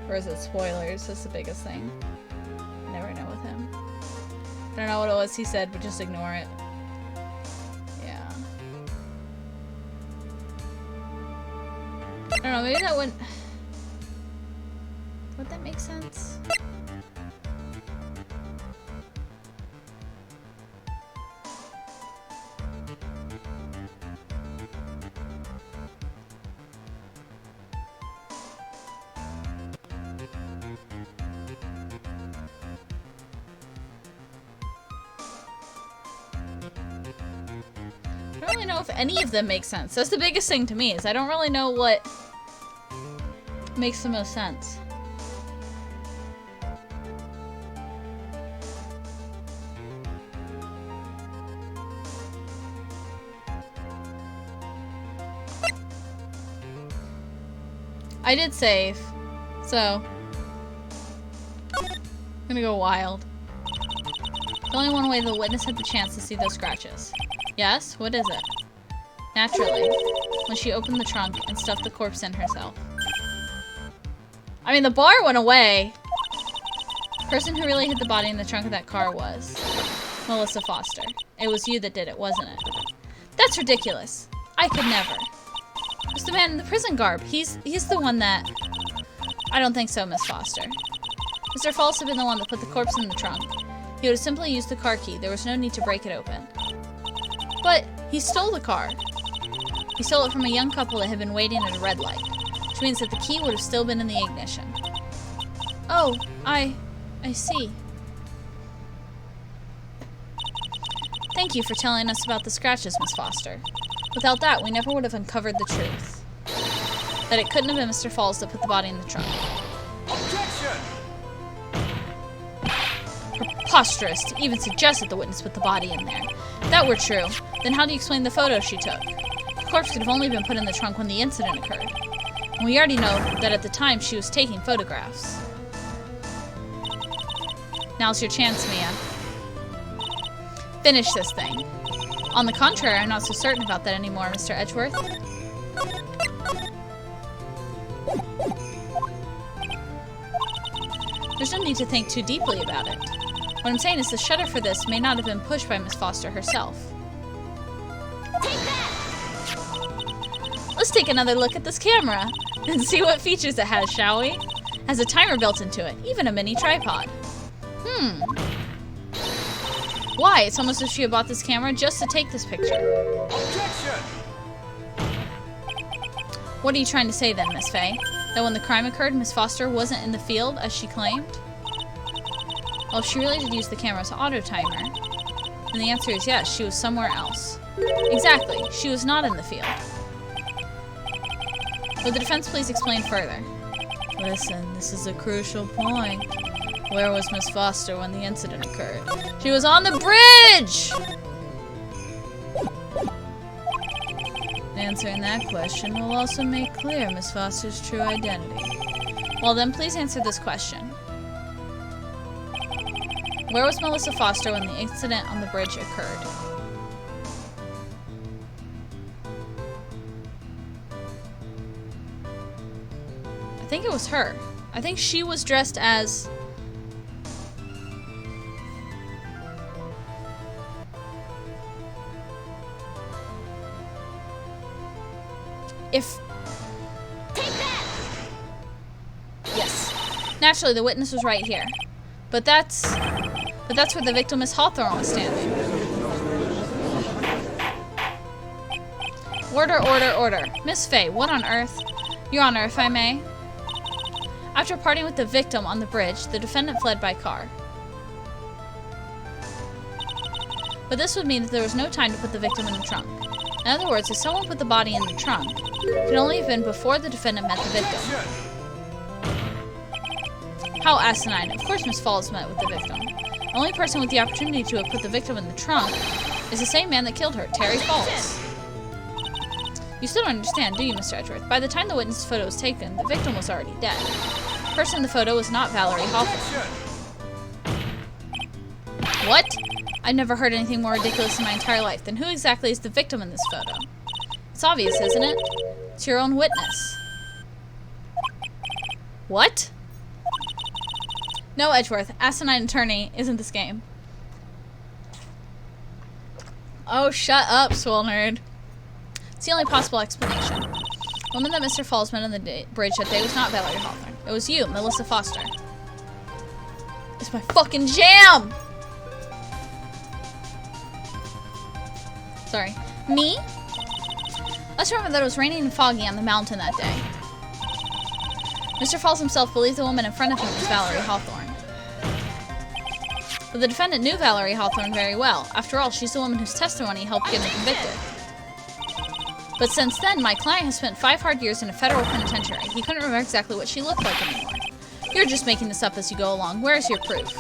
Or is it spoilers? That's the biggest thing. Never know with him. I don't know what it was he said, but just ignore it. Yeah. I don't know, maybe that wouldn't... Would that make sense? I don't really know if any of them make sense. That's the biggest thing to me, is I don't really know what makes the most sense. I did save, so I'm gonna go wild. There's only one way the witness had the chance to see those scratches. Yes? What is it? Naturally, when she opened the trunk and stuffed the corpse in herself. I mean, the bar went away. The person who really hid the body in the trunk of that car was Melissa Foster. It was you that did it, wasn't it? That's ridiculous. I could never. It's the man in the prison garb. He's the one that... I don't think so, Miss Foster. Mr. Falls had been the one that put the corpse in the trunk. He would have simply used the car key. There was no need to break it open. But he stole the car. He stole it from a young couple that had been waiting at a red light, which means that the key would have still been in the ignition. Oh, I see. Thank you for telling us about the scratches, Miss Foster. Without that, we never would have uncovered the truth. That it couldn't have been Mr. Falls that put the body in the trunk.
Objection!
Preposterous to even suggest that the witness put the body in there. If that were true, then how do you explain the photo she took? The corpse could have only been put in the trunk when the incident occurred. And we already know that at the time she was taking photographs. Now's your chance, Mia. Finish this thing. On the contrary, I'm not so certain about that anymore, Mr. Edgeworth. There's no need to think too deeply about it. What I'm saying is the shutter for this may not have been pushed by Miss Foster herself.
Take that!
Let's take another look at this camera and see what features it has, shall we? It has a timer built into it, even a mini tripod. Why? It's almost as if she had bought this camera just to take this picture.
Objection!
What are you trying to say then, Miss Faye? That when the crime occurred, Miss Foster wasn't in the field, as she claimed? Well, if she really did use the camera's auto-timer, then the answer is yes, she was somewhere else. Exactly, she was not in the field. Would the defense please explain further? Listen, this is a crucial point. Where was Miss Foster when the incident occurred? She was on the bridge! Answering that question will also make clear Miss Foster's true identity. Well then, please answer this question. Where was Melissa Foster when the incident on the bridge occurred? I think it was her. I think she was dressed as... If...
Take that!
Yes. Naturally, the witness was right here. But that's where the victim, Miss Hawthorne, was standing. Order, order, order. Miss Faye, what on earth? Your Honor, if I may. After parting with the victim on the bridge, the defendant fled by car. But this would mean that there was no time to put the victim in the trunk. In other words, if someone put the body in the trunk, it could only have been before the defendant met the victim. How asinine. Of course Miss Falls met with the victim. The only person with the opportunity to have put the victim in the trunk is the same man that killed her, Terry Falls. You still don't understand, do you, Mr. Edgeworth? By the time the witness photo was taken, the victim was already dead. The person in the photo was not Valerie Hawthorne. What? I've never heard anything more ridiculous in my entire life. Then who exactly is the victim in this photo? It's obvious, isn't it? It's your own witness. What? No, Edgeworth. Asinine attorney isn't this game. Oh, shut up, swole nerd. It's the only possible explanation. The woman that Mr. Falls met on the bridge that day was not Valerie Hawthorne. It was you, Melissa Foster. It's my fucking jam! Sorry. Me? Let's remember that it was raining and foggy on the mountain that day. Mr. Falls himself believed the woman in front of him was Valerie Hawthorne. But the defendant knew Valerie Hawthorne very well. After all, she's the woman whose testimony helped get him convicted. But since then, my client has spent 5 hard years in a federal penitentiary. He couldn't remember exactly what she looked like anymore. You're just making this up as you go along. Where's your proof?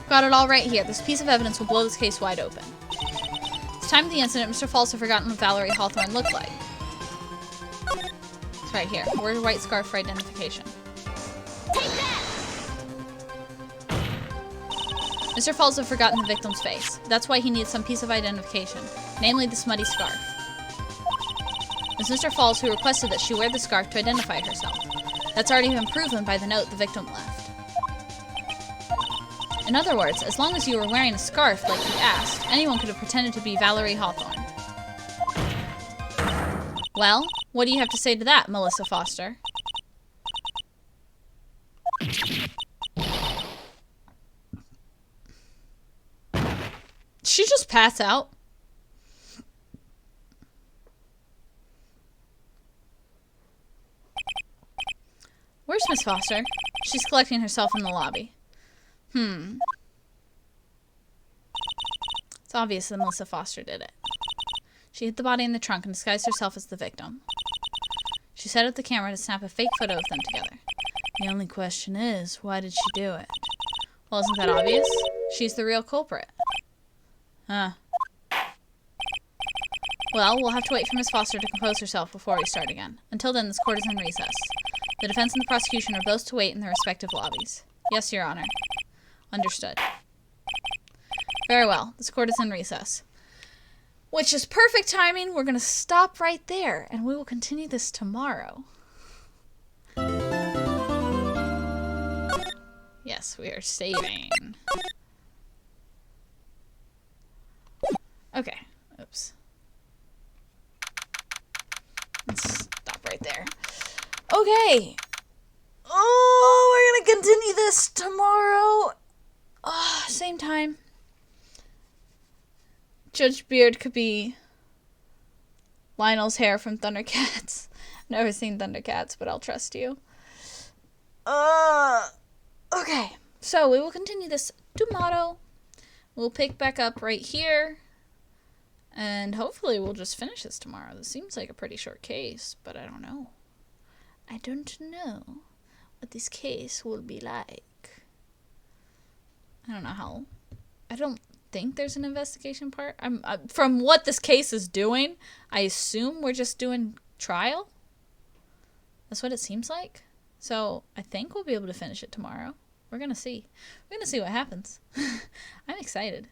Got it all right here. This piece of evidence will blow this case wide open. At the time of the incident, Mr. Falls had forgotten what Valerie Hawthorne looked like. It's right here. Wear a white scarf for identification.
Take that!
Mr. Falls had forgotten the victim's face. That's why he needs some piece of identification, namely the smutty scarf. It's Mr. Falls who requested that she wear the scarf to identify herself. That's already been proven by the note the victim left. In other words, as long as you were wearing a scarf like he asked, anyone could have pretended to be Valerie Hawthorne. Well, what do you have to say to that, Melissa Foster? Did she just pass out? Where's Miss Foster? She's collecting herself in the lobby. It's obvious that Melissa Foster did it. She hid the body in the trunk and disguised herself as the victim. She set up the camera to snap a fake photo of them together. The only question is, why did she do it? Well, isn't that obvious? She's the real culprit. Huh. Well, we'll have to wait for Miss Foster to compose herself before we start again. Until then, this court is in recess. The defense and the prosecution are both to wait in their respective lobbies. Yes, Your Honor. Understood. Very well. This court is in recess. Which is perfect timing. We're going to stop right there, and we will continue this tomorrow. Yes, we are saving. Okay. Oops. Let's stop right there. Okay. Oh! continue this tomorrow. Same time. Judge Beard could be Lionel's hair from Thundercats. Never seen Thundercats, but I'll trust you. Okay. So we will continue this tomorrow. We'll pick back up right here. And hopefully we'll just finish this tomorrow. This seems like a pretty short case, but I don't know. I don't know what this case will be like. I don't know how. I don't think there's an investigation part. From what this case is doing, I assume we're just doing trial. That's what it seems like. So I think we'll be able to finish it tomorrow. We're gonna see. We're gonna see what happens. I'm excited.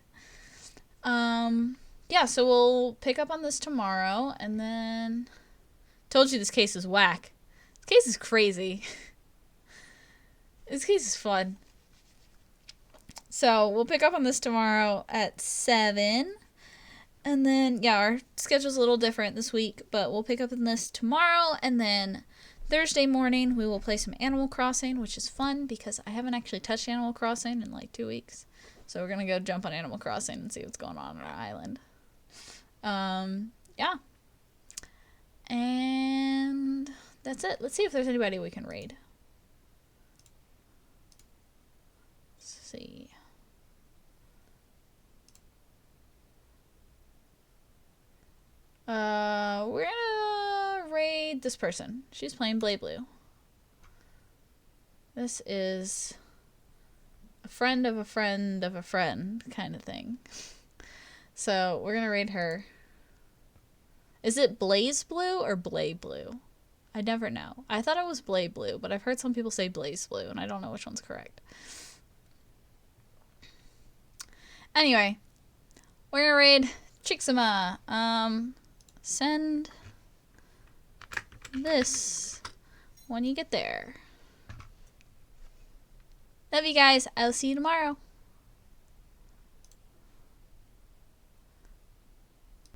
Yeah, so we'll pick up on this tomorrow, and then told you this case is whack. This case is crazy. This case is fun. So we'll pick up on this tomorrow at 7. And then, yeah, our schedule's a little different this week, but we'll pick up on this tomorrow, and then Thursday morning we will play some Animal Crossing, which is fun because I haven't actually touched Animal Crossing in like 2 weeks. So we're gonna go jump on Animal Crossing and see what's going on our island. Yeah. And that's it. Let's see if there's anybody we can raid. Let's see. We're gonna raid this person. She's playing Blade Blue. This is a friend of a friend of a friend kind of thing. So we're gonna raid her. Is it Blaze Blue or Blade Blue? I never know. I thought it was Blade Blue, but I've heard some people say Blaze Blue, and I don't know which one's correct. Anyway, we're gonna raid Chixima. Send this when you get there. Love you guys. I'll see you tomorrow.